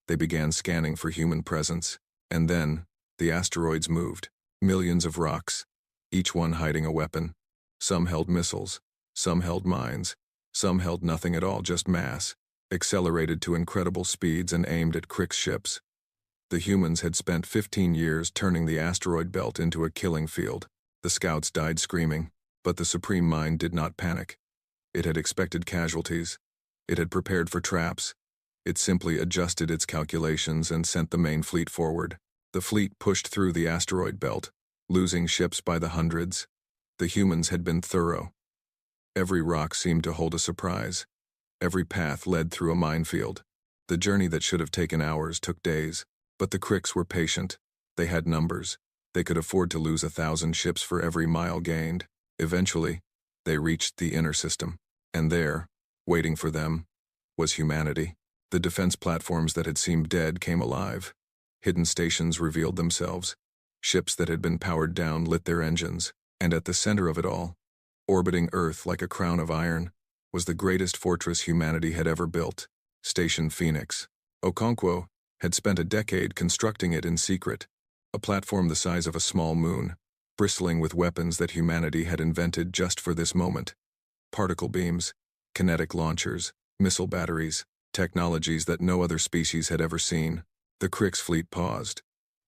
They began scanning for human presence. And then, the asteroids moved. Millions of rocks, each one hiding a weapon. Some held missiles. Some held mines. Some held nothing at all, just mass, accelerated to incredible speeds and aimed at Crick's ships. The humans had spent 15 years turning the asteroid belt into a killing field. The scouts died screaming, but the Supreme Mind did not panic. It had expected casualties. It had prepared for traps. It simply adjusted its calculations and sent the main fleet forward. The fleet pushed through the asteroid belt, losing ships by the hundreds. The humans had been thorough. Every rock seemed to hold a surprise. Every path led through a minefield. The journey that should have taken hours took days. But the Cricks were patient. They had numbers. They could afford to lose 1,000 ships for every mile gained. Eventually, they reached the inner system. And there, waiting for them, was humanity. The defense platforms that had seemed dead came alive. Hidden stations revealed themselves. Ships that had been powered down lit their engines. And at the center of it all, orbiting Earth like a crown of iron, was the greatest fortress humanity had ever built, Station Phoenix. Okonkwo had spent a decade constructing it in secret, a platform the size of a small moon, bristling with weapons that humanity had invented just for this moment. Particle beams, kinetic launchers, missile batteries, technologies that no other species had ever seen. The Cricks fleet paused.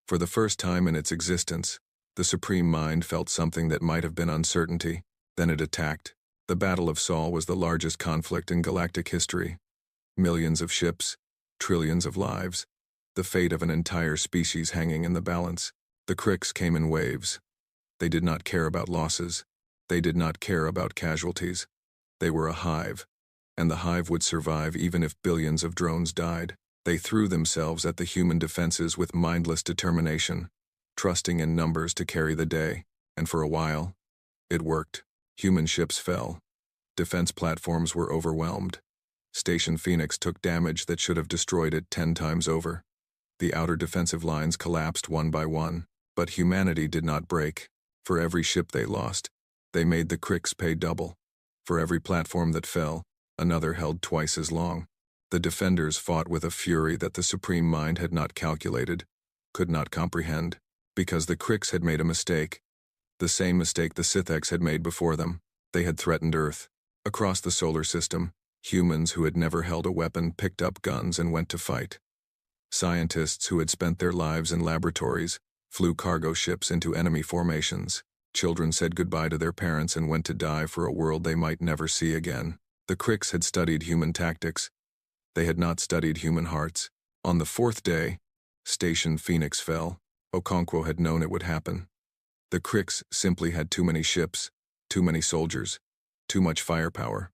For the first time in its existence, the Supreme Mind felt something that might have been uncertainty. Then it attacked. The Battle of Sol was the largest conflict in galactic history. Millions of ships, trillions of lives, the fate of an entire species hanging in the balance. The Cricks came in waves. They did not care about losses. They did not care about casualties. They were a hive, and the hive would survive even if billions of drones died. They threw themselves at the human defenses with mindless determination, trusting in numbers to carry the day, and for a while, it worked. Human ships fell. Defense platforms were overwhelmed. Station Phoenix took damage that should have destroyed it 10 times over. The outer defensive lines collapsed one by one, but humanity did not break. For every ship they lost, they made the Cricks pay double. For every platform that fell, another held twice as long. The defenders fought with a fury that the Supreme Mind had not calculated, could not comprehend, because the Cricks had made a mistake. The same mistake the Scythex had made before them. They had threatened Earth. Across the solar system, humans who had never held a weapon picked up guns and went to fight. Scientists who had spent their lives in laboratories flew cargo ships into enemy formations. Children said goodbye to their parents and went to die for a world they might never see again. The Cricks had studied human tactics. They had not studied human hearts. On the fourth day, Station Phoenix fell. Okonkwo had known it would happen. The Cricks simply had too many ships, too many soldiers, too much firepower.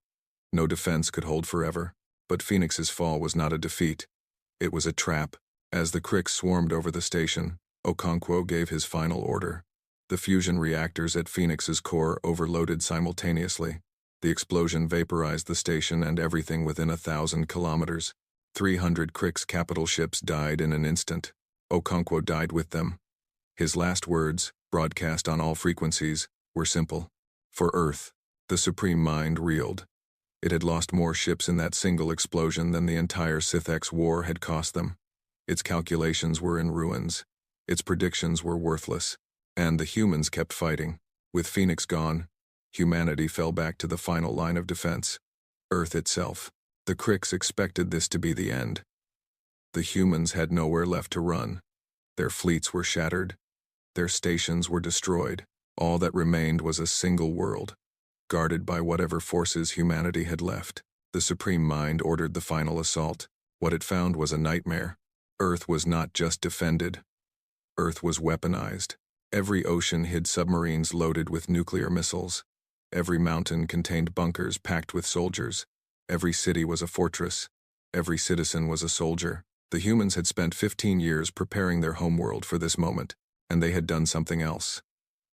No defense could hold forever. But Phoenix's fall was not a defeat. It was a trap. As the Cricks swarmed over the station, Okonkwo gave his final order. The fusion reactors at Phoenix's core overloaded simultaneously. The explosion vaporized the station and everything within 1,000 kilometers. 300 Cricks capital ships died in an instant. Okonkwo died with them. His last words, broadcast on all frequencies, were simple. For Earth, the Supreme Mind reeled. It had lost more ships in that single explosion than the entire Sith-X war had cost them. Its calculations were in ruins. Its predictions were worthless. And the humans kept fighting. With Phoenix gone, humanity fell back to the final line of defense. Earth itself. The Cricks expected this to be the end. The humans had nowhere left to run. Their fleets were shattered. Their stations were destroyed. All that remained was a single world, guarded by whatever forces humanity had left. The Supreme Mind ordered the final assault. What it found was a nightmare. Earth was not just defended. Earth was weaponized. Every ocean hid submarines loaded with nuclear missiles. Every mountain contained bunkers packed with soldiers. Every city was a fortress. Every citizen was a soldier. The humans had spent 15 years preparing their homeworld for this moment, and they had done something else.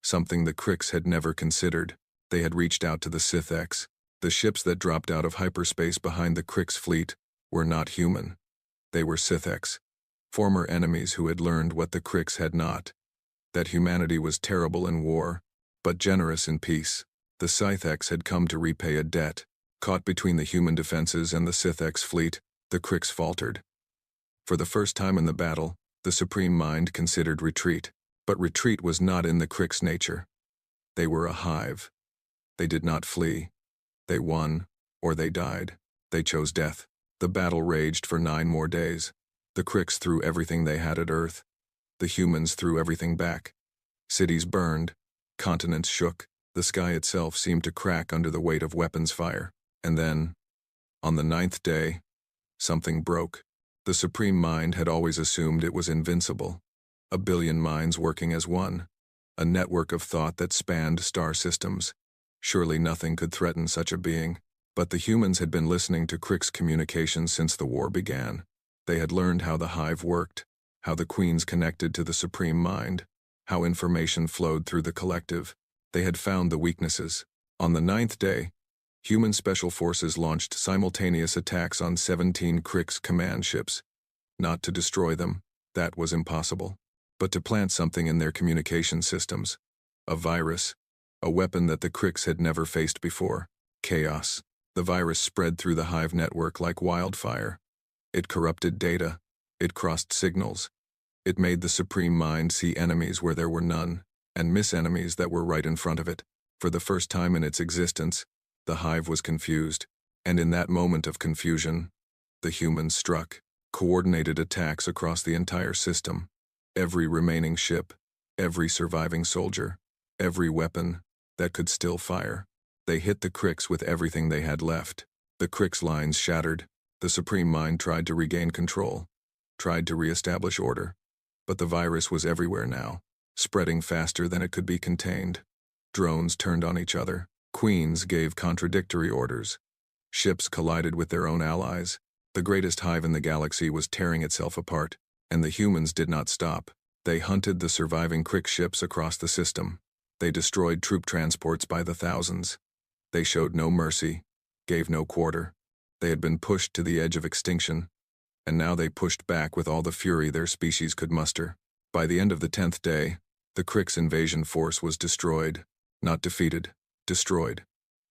Something the Cricks had never considered. They had reached out to the Sith-X. The ships that dropped out of hyperspace behind the Cricks fleet were not human. They were Sith-X, former enemies who had learned what the Cricks had not. That humanity was terrible in war, but generous in peace. The Sith-X had come to repay a debt. Caught between the human defenses and the Sith-X fleet, the Cricks faltered. For the first time in the battle, the Supreme Mind considered retreat. But retreat was not in the Cricks' nature. They were a hive. They did not flee. They won, or they died. They chose death. The battle raged for 9 more days. The Cricks threw everything they had at Earth. The humans threw everything back. Cities burned. Continents shook. The sky itself seemed to crack under the weight of weapons fire. And then, on the 9th day, something broke. The Supreme Mind had always assumed it was invincible. A billion minds working as one. A network of thought that spanned star systems. Surely nothing could threaten such a being. But the humans had been listening to Cricks' communications since the war began. They had learned how the hive worked, how the queens connected to the Supreme Mind, how information flowed through the collective. They had found the weaknesses. On the 9th day, human special forces launched simultaneous attacks on 17 Cricks command ships. Not to destroy them, that was impossible, but to plant something in their communication systems. A virus, a weapon that the Cricks had never faced before. Chaos. The virus spread through the hive network like wildfire. It corrupted data. It crossed signals. It made the Supreme Mind see enemies where there were none, and miss enemies that were right in front of it. For the first time in its existence, the hive was confused, and in that moment of confusion, the humans struck. Coordinated attacks across the entire system. Every remaining ship, every surviving soldier, every weapon that could still fire. They hit the Cricks with everything they had left. The Cricks lines shattered. The Supreme Mind tried to regain control, tried to reestablish order. But the virus was everywhere now, spreading faster than it could be contained. Drones turned on each other. Queens gave contradictory orders. Ships collided with their own allies. The greatest hive in the galaxy was tearing itself apart, and the humans did not stop. They hunted the surviving Crick ships across the system. They destroyed troop transports by the thousands. They showed no mercy, gave no quarter. They had been pushed to the edge of extinction, and now they pushed back with all the fury their species could muster. By the end of the 10th day, the Cricks invasion force was destroyed, not defeated, destroyed.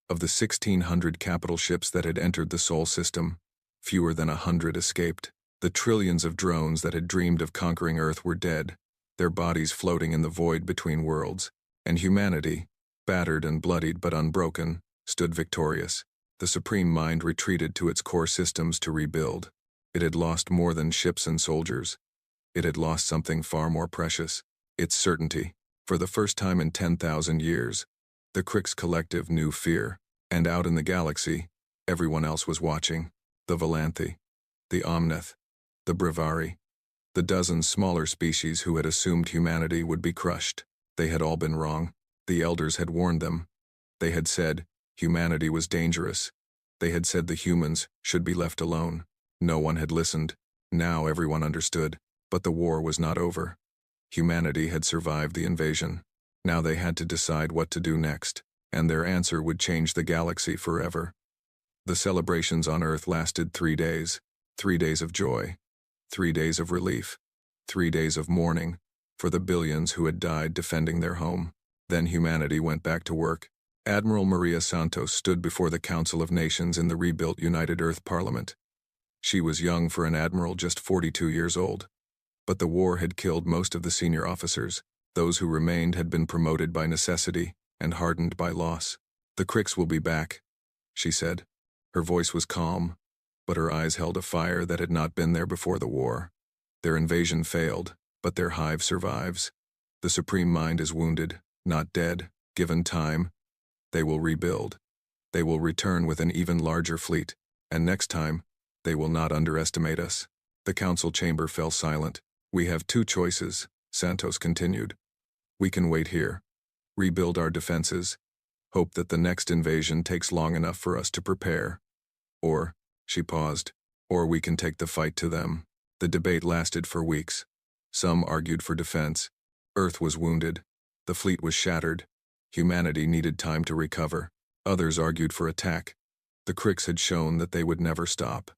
Of the 1,600 capital ships that had entered the Sol system, fewer than 100 escaped. The trillions of drones that had dreamed of conquering Earth were dead, their bodies floating in the void between worlds. And humanity, battered and bloodied but unbroken, stood victorious. The Supreme Mind retreated to its core systems to rebuild. It had lost more than ships and soldiers. It had lost something far more precious, its certainty. For the first time in 10,000 years, the Crix Collective knew fear, and out in the galaxy, everyone else was watching. The Valanthi, the Omnith, the Brevari, the dozens smaller species who had assumed humanity would be crushed. They had all been wrong. The elders had warned them. They had said humanity was dangerous. They had said the humans should be left alone. No one had listened. Now everyone understood. But the war was not over. Humanity had survived the invasion. Now they had to decide what to do next, and their answer would change the galaxy forever. The celebrations on Earth lasted 3 days. 3 days of joy. 3 days of relief. 3 days of mourning for the billions who had died defending their home. Then humanity went back to work. Admiral Maria Santos stood before the Council of Nations in the rebuilt United Earth Parliament. She was young for an admiral, just 42 years old. But the war had killed most of the senior officers. Those who remained had been promoted by necessity and hardened by loss. "The Crix will be back," she said. Her voice was calm, but her eyes held a fire that had not been there before the war. Their invasion failed, but their hive survives. The Supreme Mind is wounded, not dead. Given time, they will rebuild. They will return with an even larger fleet, and next time, they will not underestimate us. The council chamber fell silent. "We have 2 choices," Santos continued. "We can wait here, rebuild our defenses, hope that the next invasion takes long enough for us to prepare. Or," she paused, "or we can take the fight to them." The debate lasted for weeks. Some argued for defense. Earth was wounded. The fleet was shattered. Humanity needed time to recover. Others argued for attack. The Crix had shown that they would never stop.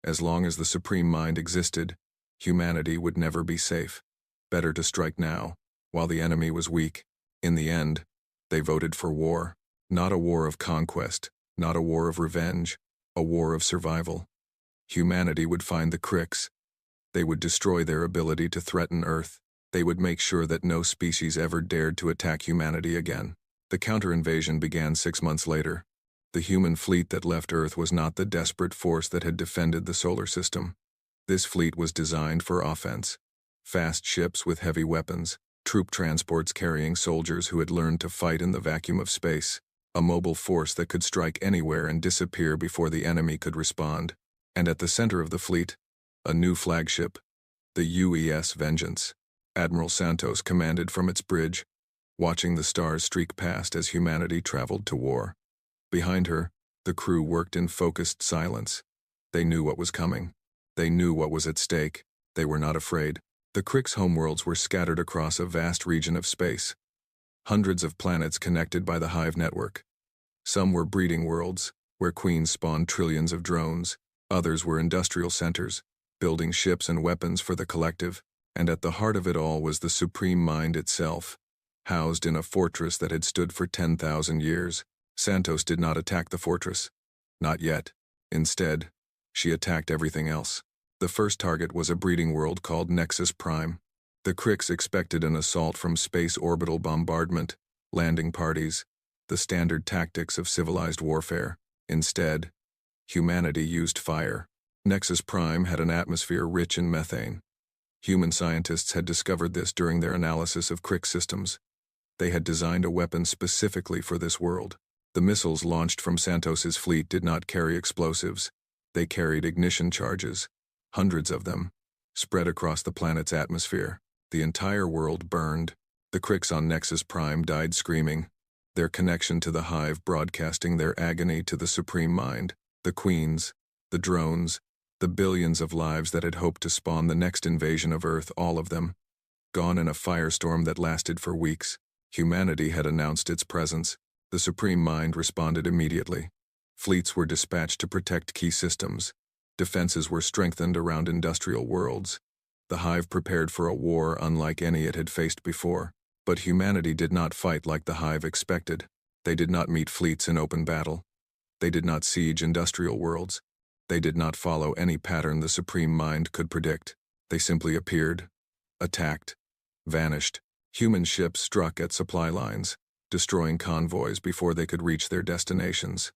As long as the Supreme Mind existed, humanity would never be safe. Better to strike now, while the enemy was weak. In the end, they voted for war. Not a war of conquest, not a war of revenge, a war of survival. Humanity would find the Crix. They would destroy their ability to threaten Earth. They would make sure that no species ever dared to attack humanity again. The counter-invasion began 6 months later. The human fleet that left Earth was not the desperate force that had defended the solar system. This fleet was designed for offense. Fast ships with heavy weapons, troop transports carrying soldiers who had learned to fight in the vacuum of space, a mobile force that could strike anywhere and disappear before the enemy could respond. And at the center of the fleet, a new flagship, the UES Vengeance. Admiral Santos commanded from its bridge, watching the stars streak past as humanity traveled to war. Behind her, the crew worked in focused silence. They knew what was coming. They knew what was at stake. They were not afraid. The Crix homeworlds were scattered across a vast region of space. Hundreds of planets connected by the Hive network. Some were breeding worlds, where queens spawned trillions of drones. Others were industrial centers, building ships and weapons for the collective. And at the heart of it all was the Supreme Mind itself, housed in a fortress that had stood for 10,000 years. Santos did not attack the fortress. Not yet. Instead, she attacked everything else. The first target was a breeding world called Nexus Prime. The Crix expected an assault from space orbital bombardment, landing parties, the standard tactics of civilized warfare. Instead, humanity used fire. Nexus Prime had an atmosphere rich in methane. Human scientists had discovered this during their analysis of Crix systems. They had designed a weapon specifically for this world. The missiles launched from Santos's fleet did not carry explosives. They carried ignition charges, hundreds of them, spread across the planet's atmosphere. The entire world burned. The Crix on Nexus Prime died screaming, their connection to the Hive broadcasting their agony to the Supreme Mind. The queens, the drones, the billions of lives that had hoped to spawn the next invasion of Earth, all of them, gone in a firestorm that lasted for weeks. Humanity had announced its presence. The Supreme Mind responded immediately. Fleets were dispatched to protect key systems. Defenses were strengthened around industrial worlds. The Hive prepared for a war unlike any it had faced before. But humanity did not fight like the Hive expected. They did not meet fleets in open battle. They did not siege industrial worlds. They did not follow any pattern the Supreme Mind could predict. They simply appeared, attacked, vanished. Human ships struck at supply lines, destroying convoys before they could reach their destinations.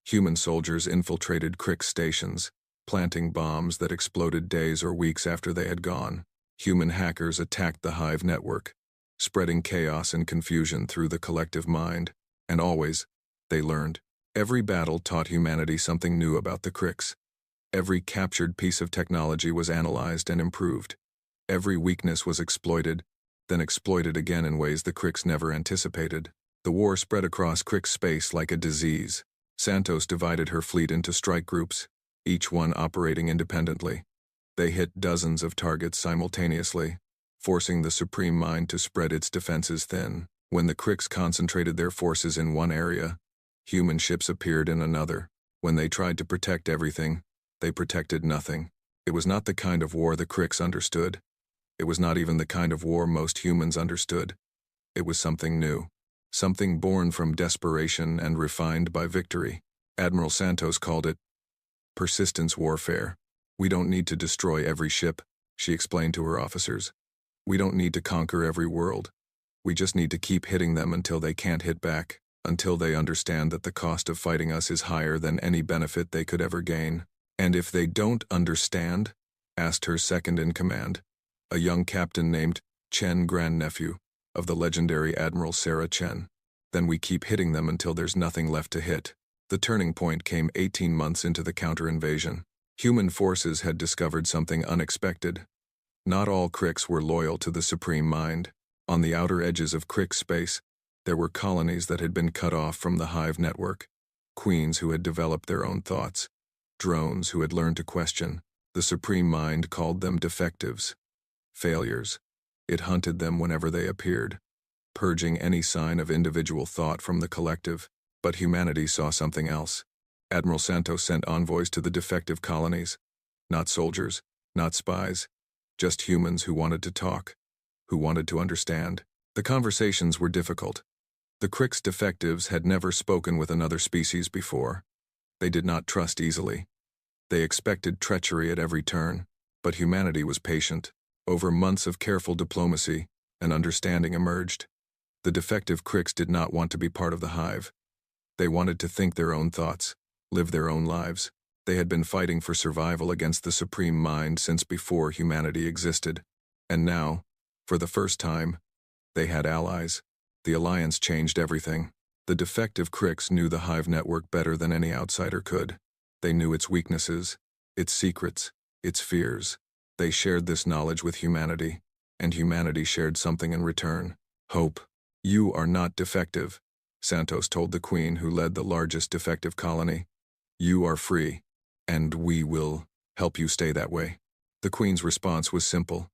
Human soldiers infiltrated Crix stations, planting bombs that exploded days or weeks after they had gone. Human hackers attacked the Hive network, spreading chaos and confusion through the collective mind. And always, they learned. Every battle taught humanity something new about the Crix. Every captured piece of technology was analyzed and improved. Every weakness was exploited, then exploited again in ways the Crix never anticipated. The war spread across Crix space like a disease. Santos divided her fleet into strike groups, each one operating independently. They hit dozens of targets simultaneously, forcing the Supreme Mind to spread its defenses thin. When the Crix concentrated their forces in one area, human ships appeared in another. When they tried to protect everything, they protected nothing. It was not the kind of war the Crix understood. It was not even the kind of war most humans understood. It was something new. Something born from desperation and refined by victory. Admiral Santos called it persistence warfare. We don't need to destroy every ship, she explained to her officers. We don't need to conquer every world. We just need to keep hitting them until they can't hit back, until they understand that the cost of fighting us is higher than any benefit they could ever gain. And if they don't understand? Asked her second-in-command, a young captain named Chen, grandnephew of the legendary Admiral Sarah Chen. Then we keep hitting them until there's nothing left to hit. The turning point came 18 months into the counter-invasion. Human forces had discovered something unexpected. Not all Crix were loyal to the Supreme Mind. On the outer edges of Crix space, there were colonies that had been cut off from the hive network, queens who had developed their own thoughts, drones who had learned to question. The Supreme Mind called them defectives, failures. It hunted them whenever they appeared, purging any sign of individual thought from the collective. But humanity saw something else. Admiral Santos sent envoys to the defective colonies. Not soldiers, not spies, just humans who wanted to talk, who wanted to understand. The conversations were difficult. The Crix defectives had never spoken with another species before. They did not trust easily. They expected treachery at every turn, but humanity was patient. Over months of careful diplomacy, an understanding emerged. The defective Crix did not want to be part of the hive. They wanted to think their own thoughts, live their own lives. They had been fighting for survival against the Supreme Mind since before humanity existed. And now, for the first time, they had allies. The alliance changed everything. The defective Crix knew the hive network better than any outsider could. They knew its weaknesses, its secrets, its fears. They shared this knowledge with humanity, and humanity shared something in return. Hope. You are not defective, Santos told the queen who led the largest defective colony. You are free, and we will help you stay that way. The queen's response was simple.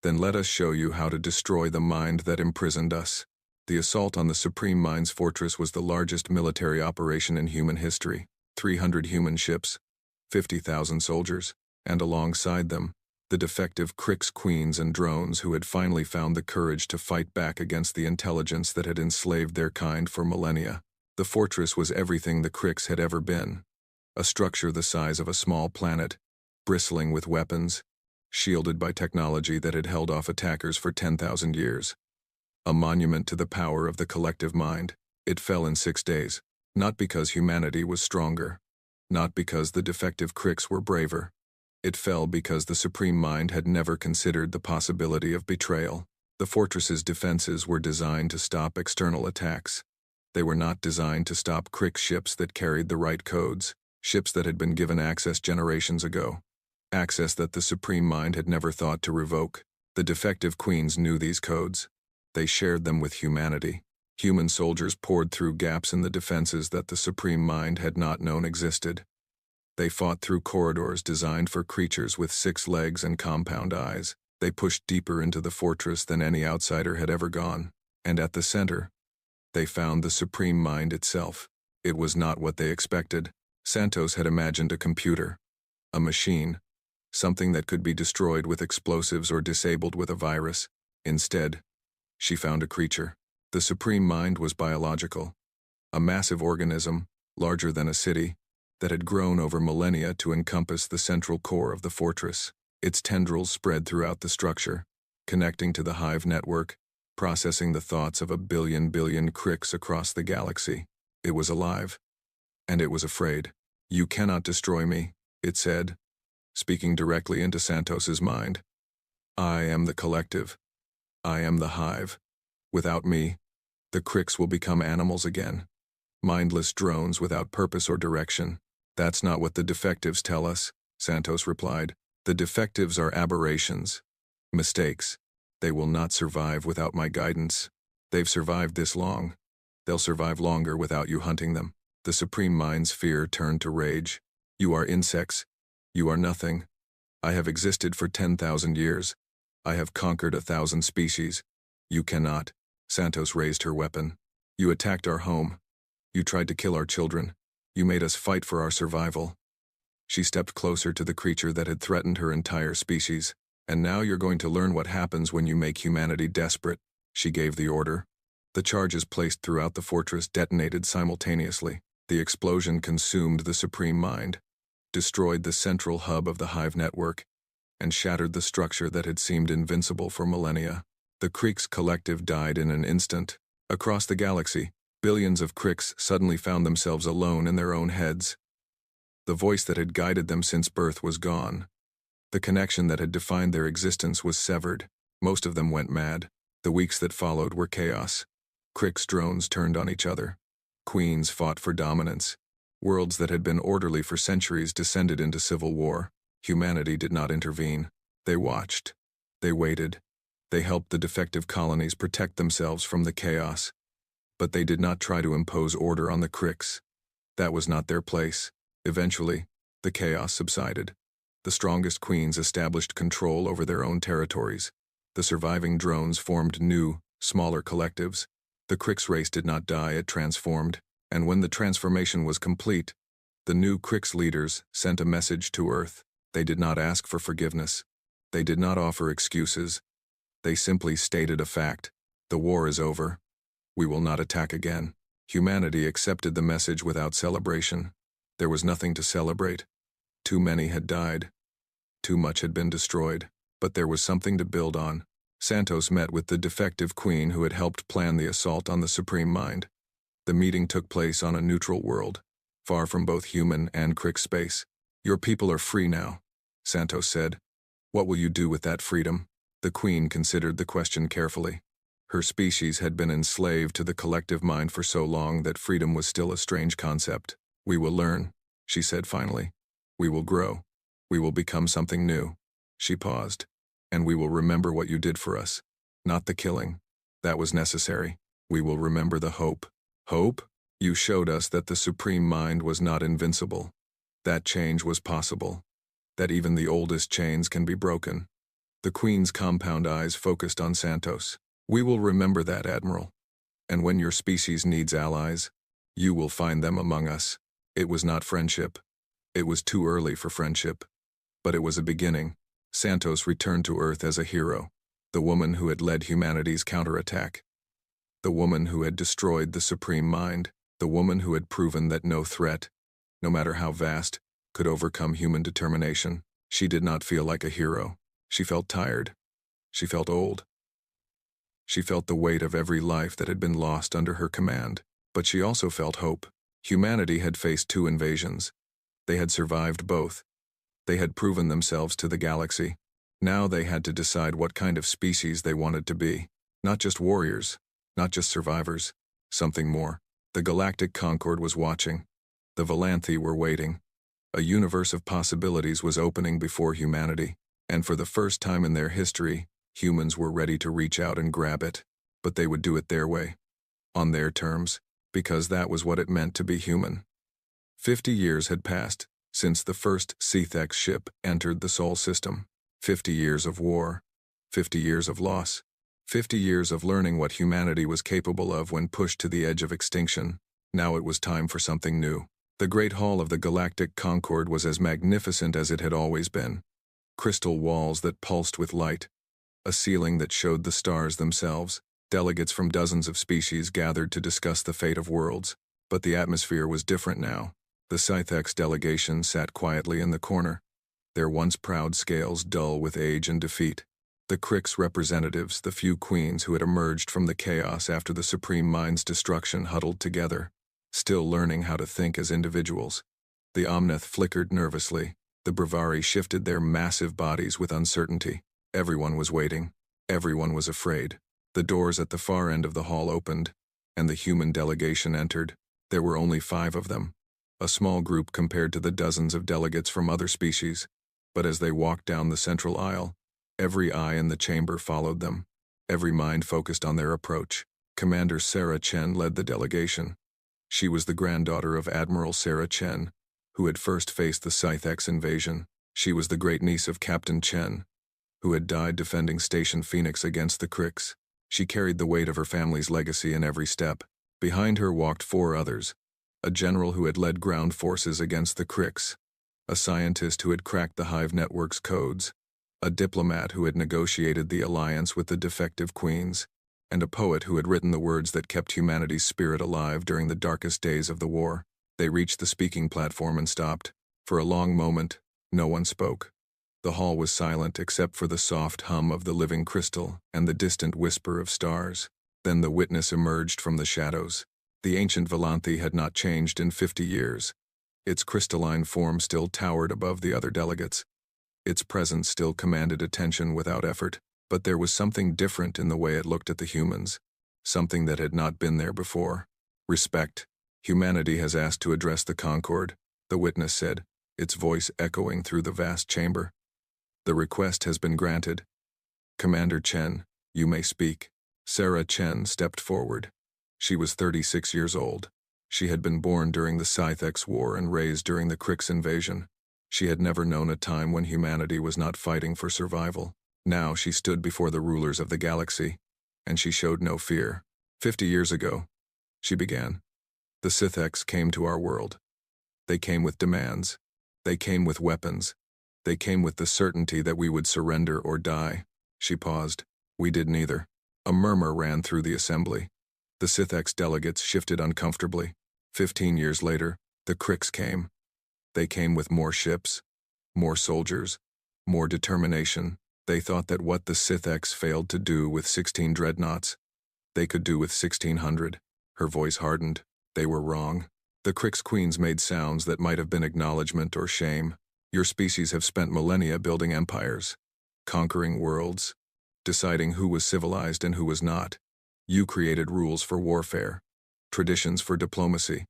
Then let us show you how to destroy the mind that imprisoned us. The assault on the Supreme Mind's fortress was the largest military operation in human history. 300 human ships, 50,000 soldiers, and alongside them, the defective Crix queens and drones who had finally found the courage to fight back against the intelligence that had enslaved their kind for millennia. The fortress was everything the Crix had ever been. A structure the size of a small planet, bristling with weapons, shielded by technology that had held off attackers for 10,000 years. A monument to the power of the collective mind. It fell in 6 days, not because humanity was stronger, not because the defective Crix were braver. It fell because the Supreme Mind had never considered the possibility of betrayal. The fortress's defenses were designed to stop external attacks. They were not designed to stop Crix ships that carried the right codes, ships that had been given access generations ago. Access that the Supreme Mind had never thought to revoke. The defective queens knew these codes. They shared them with humanity. Human soldiers poured through gaps in the defenses that the Supreme Mind had not known existed. They fought through corridors designed for creatures with 6 legs and compound eyes. They pushed deeper into the fortress than any outsider had ever gone. And at the center, they found the Supreme Mind itself. It was not what they expected. Santos had imagined a computer, a machine, something that could be destroyed with explosives or disabled with a virus. Instead, she found a creature. The Supreme Mind was biological, a massive organism, larger than a city, that had grown over millennia to encompass the central core of the fortress. Its tendrils spread throughout the structure, connecting to the hive network, processing the thoughts of a billion Crix across the galaxy. It was alive, and it was afraid. You cannot destroy me, it said, speaking directly into Santos's mind. I am the collective. I am the hive. Without me, the Cricks will become animals again. Mindless drones without purpose or direction. That's not what the defectives tell us, Santos replied. The defectives are aberrations. Mistakes. They will not survive without my guidance. They've survived this long. They'll survive longer without you hunting them. The Supreme Mind's fear turned to rage. You are insects. You are nothing. I have existed for 10,000 years. I have conquered 1,000 species. You cannot. Santos raised her weapon. You attacked our home. You tried to kill our children. You made us fight for our survival. She stepped closer to the creature that had threatened her entire species. And now you're going to learn what happens when you make humanity desperate. She gave the order. The charges placed throughout the fortress detonated simultaneously. The explosion consumed the Supreme Mind, destroyed the central hub of the hive network, and shattered the structure that had seemed invincible for millennia. The Cricks collective died in an instant. Across the galaxy, billions of Cricks suddenly found themselves alone in their own heads. The voice that had guided them since birth was gone. The connection that had defined their existence was severed. Most of them went mad. The weeks that followed were chaos. Cricks drones turned on each other. Queens fought for dominance. Worlds that had been orderly for centuries descended into civil war. Humanity did not intervene. They watched. They waited. They helped the defective colonies protect themselves from the chaos. But they did not try to impose order on the Cricks. That was not their place. Eventually, the chaos subsided. The strongest queens established control over their own territories. The surviving drones formed new, smaller collectives. The Cricks race did not die, it transformed. And when the transformation was complete, the new Cricks leaders sent a message to Earth. They did not ask for forgiveness. They did not offer excuses. They simply stated a fact. The war is over. We will not attack again. Humanity accepted the message without celebration. There was nothing to celebrate. Too many had died. Too much had been destroyed. But there was something to build on. Santos met with the defective queen who had helped plan the assault on the Supreme Mind. The meeting took place on a neutral world, far from both human and Crick space. Your people are free now, Santos said. What will you do with that freedom? The queen considered the question carefully. Her species had been enslaved to the collective mind for so long that freedom was still a strange concept. We will learn, she said finally. We will grow. We will become something new. She paused. And we will remember what you did for us. Not the killing. That was necessary. We will remember the hope. Hope? You showed us that the Supreme Mind was not invincible. That change was possible. That even the oldest chains can be broken. The Queen's compound eyes focused on Santos. We will remember that, Admiral. And when your species needs allies, you will find them among us. It was not friendship. It was too early for friendship. But it was a beginning. Santos returned to Earth as a hero, the woman who had led humanity's counterattack, the woman who had destroyed the Supreme Mind, the woman who had proven that no threat, no matter how vast, could overcome human determination. She did not feel like a hero. She felt tired. She felt old. She felt the weight of every life that had been lost under her command. But she also felt hope. Humanity had faced 2 invasions. They had survived both. They had proven themselves to the galaxy. Now they had to decide what kind of species they wanted to be. Not just warriors, not just survivors, something more. The galactic Concord was watching. The Valanthi were waiting. A universe of possibilities was opening before humanity, and for the first time in their history, humans were ready to reach out and grab it. But they would do it their way, on their terms, because that was what it meant to be human. 50 years had passed since the first Cethex ship entered the Sol system. 50 years of war. 50 years of loss. 50 years of learning what humanity was capable of when pushed to the edge of extinction. Now it was time for something new. The Great Hall of the Galactic Concord was as magnificent as it had always been. Crystal walls that pulsed with light. A ceiling that showed the stars themselves. Delegates from dozens of species gathered to discuss the fate of worlds. But the atmosphere was different now. The Cethex delegation sat quietly in the corner, their once proud scales dull with age and defeat. The Cricks representatives, the few queens who had emerged from the chaos after the Supreme Mind's destruction, huddled together, still learning how to think as individuals. The Omneth flickered nervously. The Bravari shifted their massive bodies with uncertainty. Everyone was waiting. Everyone was afraid. The doors at the far end of the hall opened, and the human delegation entered. There were only 5 of them, a small group compared to the dozens of delegates from other species. But as they walked down the central aisle, every eye in the chamber followed them. Every mind focused on their approach. Commander Sarah Chen led the delegation. She was the granddaughter of Admiral Sarah Chen, who had first faced the Scythex invasion. She was the great-niece of Captain Chen, who had died defending Station Phoenix against the Crix. She carried the weight of her family's legacy in every step. Behind her walked 4 others, a general who had led ground forces against the Crix, a scientist who had cracked the Hive Network's codes, a diplomat who had negotiated the alliance with the defective queens, and a poet who had written the words that kept humanity's spirit alive during the darkest days of the war. They reached the speaking platform and stopped. For a long moment, no one spoke. The hall was silent except for the soft hum of the living crystal and the distant whisper of stars. Then the witness emerged from the shadows. The ancient Volanthi had not changed in 50 years. Its crystalline form still towered above the other delegates. Its presence still commanded attention without effort, but there was something different in the way it looked at the humans, something that had not been there before. Respect. Humanity has asked to address the Concord, the witness said, its voice echoing through the vast chamber. The request has been granted. Commander Chen, you may speak. Sarah Chen stepped forward. She was 36 years old. She had been born during the Scythex War and raised during the Crix invasion. She had never known a time when humanity was not fighting for survival. Now she stood before the rulers of the galaxy, and she showed no fear. 50 years ago, she began, the Scythex came to our world. They came with demands. They came with weapons. They came with the certainty that we would surrender or die. She paused. We did neither. A murmur ran through the assembly. The Scythex delegates shifted uncomfortably. 15 years later, the Crix came. They came with more ships, more soldiers, more determination. They thought that what the Scythex failed to do with 16 dreadnoughts, they could do with 1,600. Her voice hardened. They were wrong. The Crix queens made sounds that might have been acknowledgement or shame. Your species have spent millennia building empires, conquering worlds, deciding who was civilized and who was not. You created rules for warfare, traditions for diplomacy,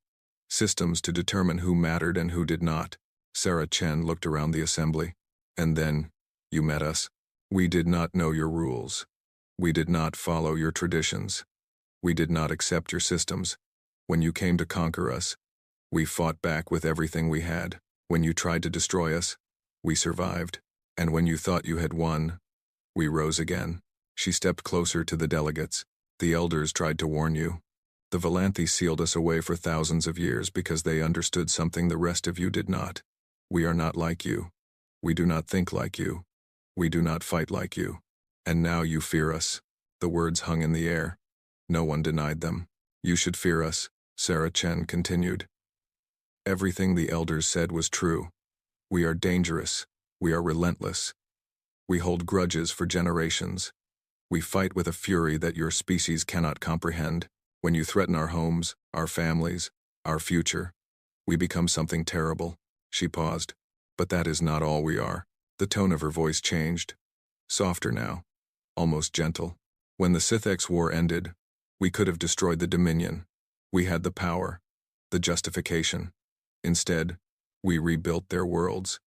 systems to determine who mattered and who did not. Sarah Chen looked around the assembly. And then, you met us. We did not know your rules. We did not follow your traditions. We did not accept your systems. When you came to conquer us, we fought back with everything we had. When you tried to destroy us, we survived. And when you thought you had won, we rose again. She stepped closer to the delegates. The elders tried to warn you. The Volanthi sealed us away for thousands of years because they understood something the rest of you did not. We are not like you. We do not think like you. We do not fight like you. And now you fear us. The words hung in the air. No one denied them. You should fear us, Sarah Chen continued. Everything the elders said was true. We are dangerous. We are relentless. We hold grudges for generations. We fight with a fury that your species cannot comprehend. When you threaten our homes, our families, our future, we become something terrible. She paused. But that is not all we are. The tone of her voice changed. Softer now, almost gentle. When the Scythex War ended, we could have destroyed the Dominion. We had the power, the justification. Instead, we rebuilt their worlds.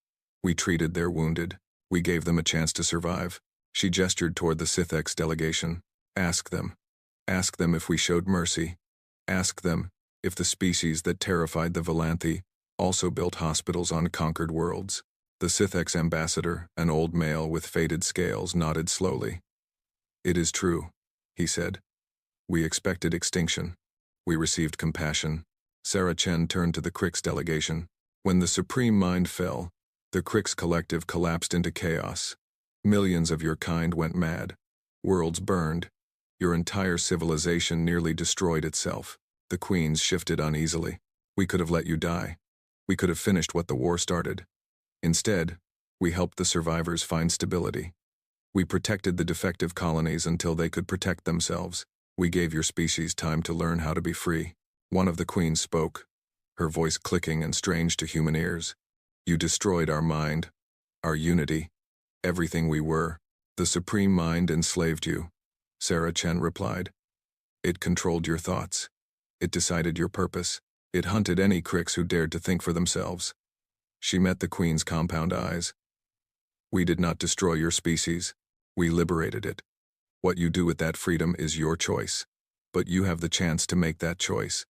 We treated their wounded. We gave them a chance to survive. She gestured toward the Scythex delegation. Ask them. Ask them if we showed mercy. Ask them if the species that terrified the Volanthi also built hospitals on conquered worlds. The Scythex ambassador, an old male with faded scales, nodded slowly. It is true, he said. We expected extinction. We received compassion. Sarah Chen turned to the Crix delegation. When the Supreme Mind fell, the Crix collective collapsed into chaos. Millions of your kind went mad. Worlds burned. Your entire civilization nearly destroyed itself. The queens shifted uneasily. We could have let you die. We could have finished what the war started. Instead, we helped the survivors find stability. We protected the defective colonies until they could protect themselves. We gave your species time to learn how to be free. One of the queens spoke, her voice clicking and strange to human ears. You destroyed our mind, our unity, everything we were. The Supreme Mind enslaved you, Sarah Chen replied. It controlled your thoughts. It decided your purpose. It hunted any cricks who dared to think for themselves. She met the Queen's compound eyes. We did not destroy your species. We liberated it. What you do with that freedom is your choice. But you have the chance to make that choice.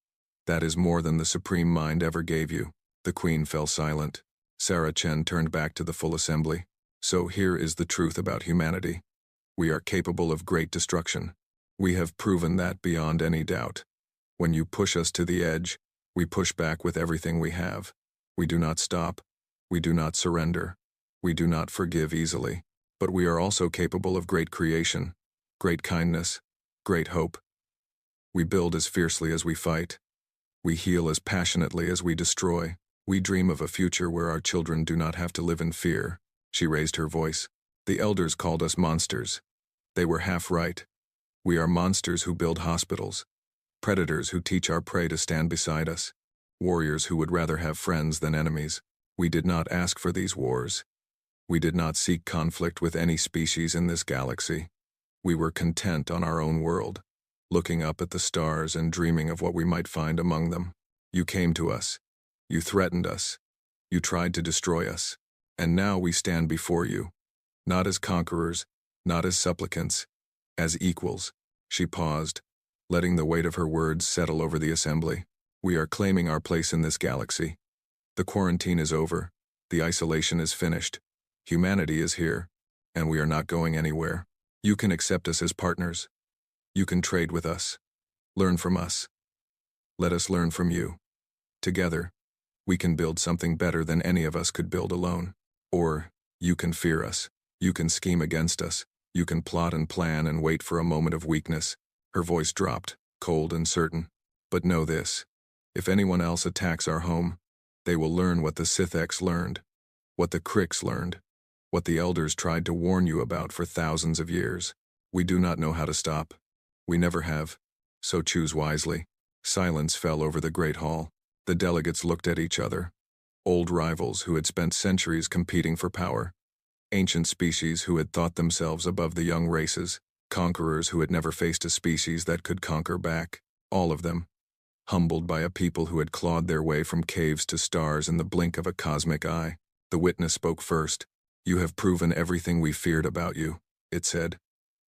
That is more than the Supreme Mind ever gave you. The Queen fell silent. Sarah Chen turned back to the full assembly. So here is the truth about humanity. We are capable of great destruction. We have proven that beyond any doubt. When you push us to the edge, we push back with everything we have. We do not stop. We do not surrender. We do not forgive easily. But we are also capable of great creation, great kindness, great hope. We build as fiercely as we fight. We heal as passionately as we destroy. We dream of a future where our children do not have to live in fear. She raised her voice. The elders called us monsters. They were half right. We are monsters who build hospitals, predators who teach our prey to stand beside us, warriors who would rather have friends than enemies. We did not ask for these wars. We did not seek conflict with any species in this galaxy. We were content on our own world, looking up at the stars and dreaming of what we might find among them. You came to us. You threatened us. You tried to destroy us. And now we stand before you, not as conquerors, not as supplicants, as equals. She paused, letting the weight of her words settle over the assembly. We are claiming our place in this galaxy. The quarantine is over. The isolation is finished. Humanity is here, and we are not going anywhere. You can accept us as partners. You can trade with us. Learn from us. Let us learn from you. Together, we can build something better than any of us could build alone. Or, you can fear us. You can scheme against us. You can plot and plan and wait for a moment of weakness. Her voice dropped, cold and certain. But know this. If anyone else attacks our home, they will learn what the Sithx learned, what the Cricks learned, what the Elders tried to warn you about for thousands of years. We do not know how to stop. We never have. So choose wisely. Silence fell over the great hall. The delegates looked at each other. Old rivals who had spent centuries competing for power. Ancient species who had thought themselves above the young races. Conquerors who had never faced a species that could conquer back. All of them. Humbled by a people who had clawed their way from caves to stars in the blink of a cosmic eye. The witness spoke first. You have proven everything we feared about you, it said.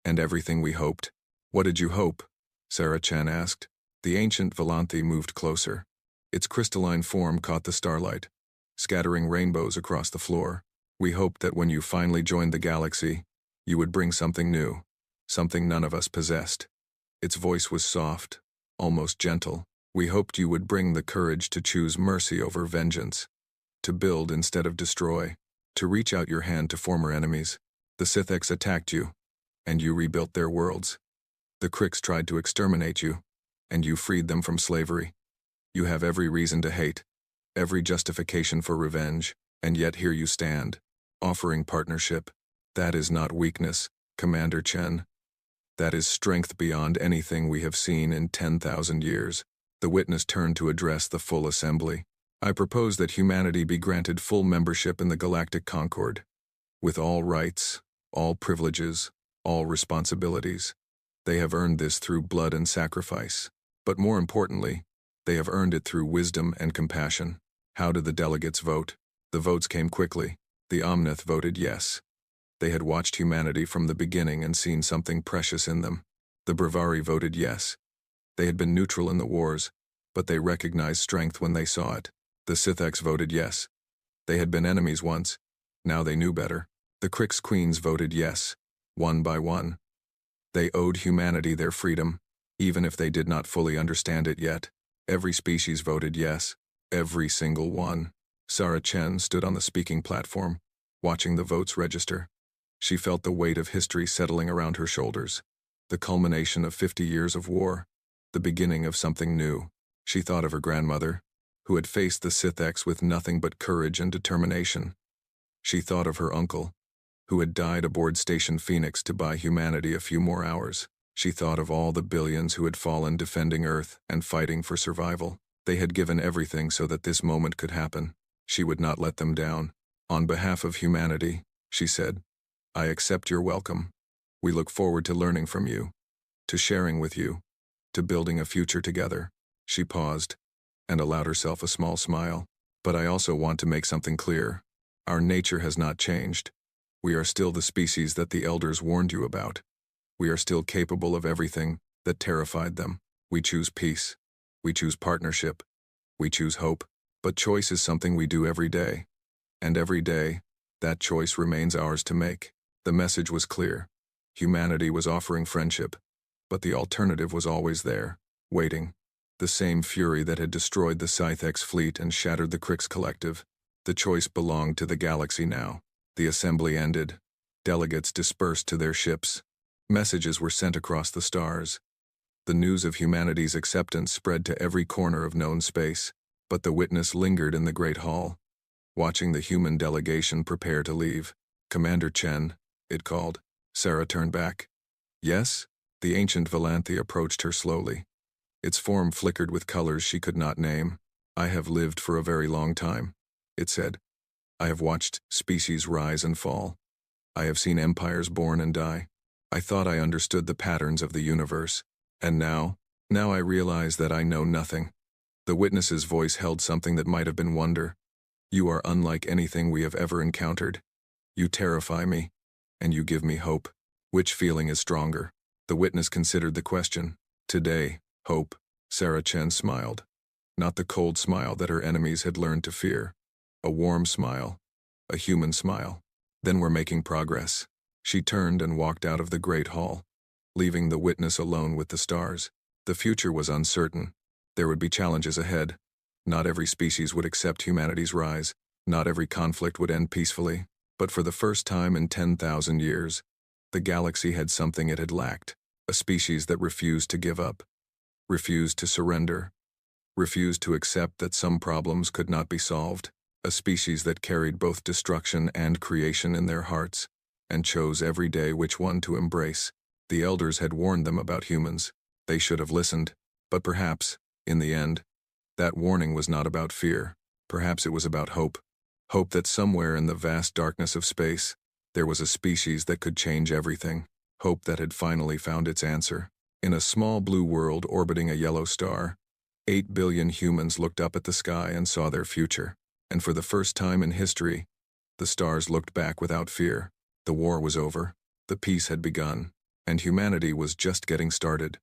And everything we hoped. What did you hope? Sarah Chen asked. The ancient Volanthi moved closer. Its crystalline form caught the starlight, scattering rainbows across the floor. We hoped that when you finally joined the galaxy, you would bring something new, something none of us possessed. Its voice was soft, almost gentle. We hoped you would bring the courage to choose mercy over vengeance, to build instead of destroy, to reach out your hand to former enemies. The Sithx attacked you, and you rebuilt their worlds. The Cricks tried to exterminate you, and you freed them from slavery. You have every reason to hate, every justification for revenge, and yet here you stand, offering partnership. That is not weakness, Commander Chen. That is strength beyond anything we have seen in 10,000 years. The witness turned to address the full assembly. I propose that humanity be granted full membership in the Galactic Concord, with all rights, all privileges, all responsibilities. They have earned this through blood and sacrifice. But more importantly, they have earned it through wisdom and compassion. How did the delegates vote? The votes came quickly. The Omnith voted yes. They had watched humanity from the beginning and seen something precious in them. The Bravari voted yes. They had been neutral in the wars, but they recognized strength when they saw it. The Sithx voted yes. They had been enemies once. Now they knew better. The Crix Queens voted yes, one by one. They owed humanity their freedom, even if they did not fully understand it yet. Every species voted yes, every single one. Sarah Chen stood on the speaking platform, watching the votes register. She felt the weight of history settling around her shoulders. The culmination of 50 years of war. The beginning of something new. She thought of her grandmother, who had faced the Sithx with nothing but courage and determination. She thought of her uncle, who had died aboard Station Phoenix to buy humanity a few more hours. She thought of all the billions who had fallen defending Earth and fighting for survival. They had given everything so that this moment could happen. She would not let them down. On behalf of humanity, she said, I accept your welcome. We look forward to learning from you, to sharing with you, to building a future together." She paused and allowed herself a small smile. "But I also want to make something clear. Our nature has not changed. We are still the species that the elders warned you about. We are still capable of everything that terrified them. We choose peace. We choose partnership. We choose hope. But choice is something we do every day. And every day, that choice remains ours to make." The message was clear. Humanity was offering friendship, but the alternative was always there, waiting. The same fury that had destroyed the Scythex fleet and shattered the Crix Collective. The choice belonged to the galaxy now. The assembly ended. Delegates dispersed to their ships. Messages were sent across the stars. The news of humanity's acceptance spread to every corner of known space, but the witness lingered in the Great Hall, watching the human delegation prepare to leave. "Commander Chen," it called. Sarah turned back. "Yes?" The ancient Valanthe approached her slowly. Its form flickered with colors she could not name. "I have lived for a very long time," it said. "I have watched species rise and fall. I have seen empires born and die. I thought I understood the patterns of the universe. And now I realize that I know nothing." The witness's voice held something that might have been wonder. "You are unlike anything we have ever encountered. You terrify me, and you give me hope. Which feeling is stronger?" The witness considered the question. "Today, hope." Sarah Chen smiled. Not the cold smile that her enemies had learned to fear. A warm smile. A human smile. "Then we're making progress." She turned and walked out of the Great Hall, leaving the witness alone with the stars. The future was uncertain. There would be challenges ahead. Not every species would accept humanity's rise. Not every conflict would end peacefully. But for the first time in 10,000 years, the galaxy had something it had lacked. A species that refused to give up. Refused to surrender. Refused to accept that some problems could not be solved. A species that carried both destruction and creation in their hearts, and chose every day which one to embrace. The elders had warned them about humans. They should have listened. But perhaps, in the end, that warning was not about fear. Perhaps it was about hope. Hope that somewhere in the vast darkness of space, there was a species that could change everything. Hope that had finally found its answer. In a small blue world orbiting a yellow star, 8 billion humans looked up at the sky and saw their future. And for the first time in history, the stars looked back without fear. The war was over. The peace had begun. And humanity was just getting started.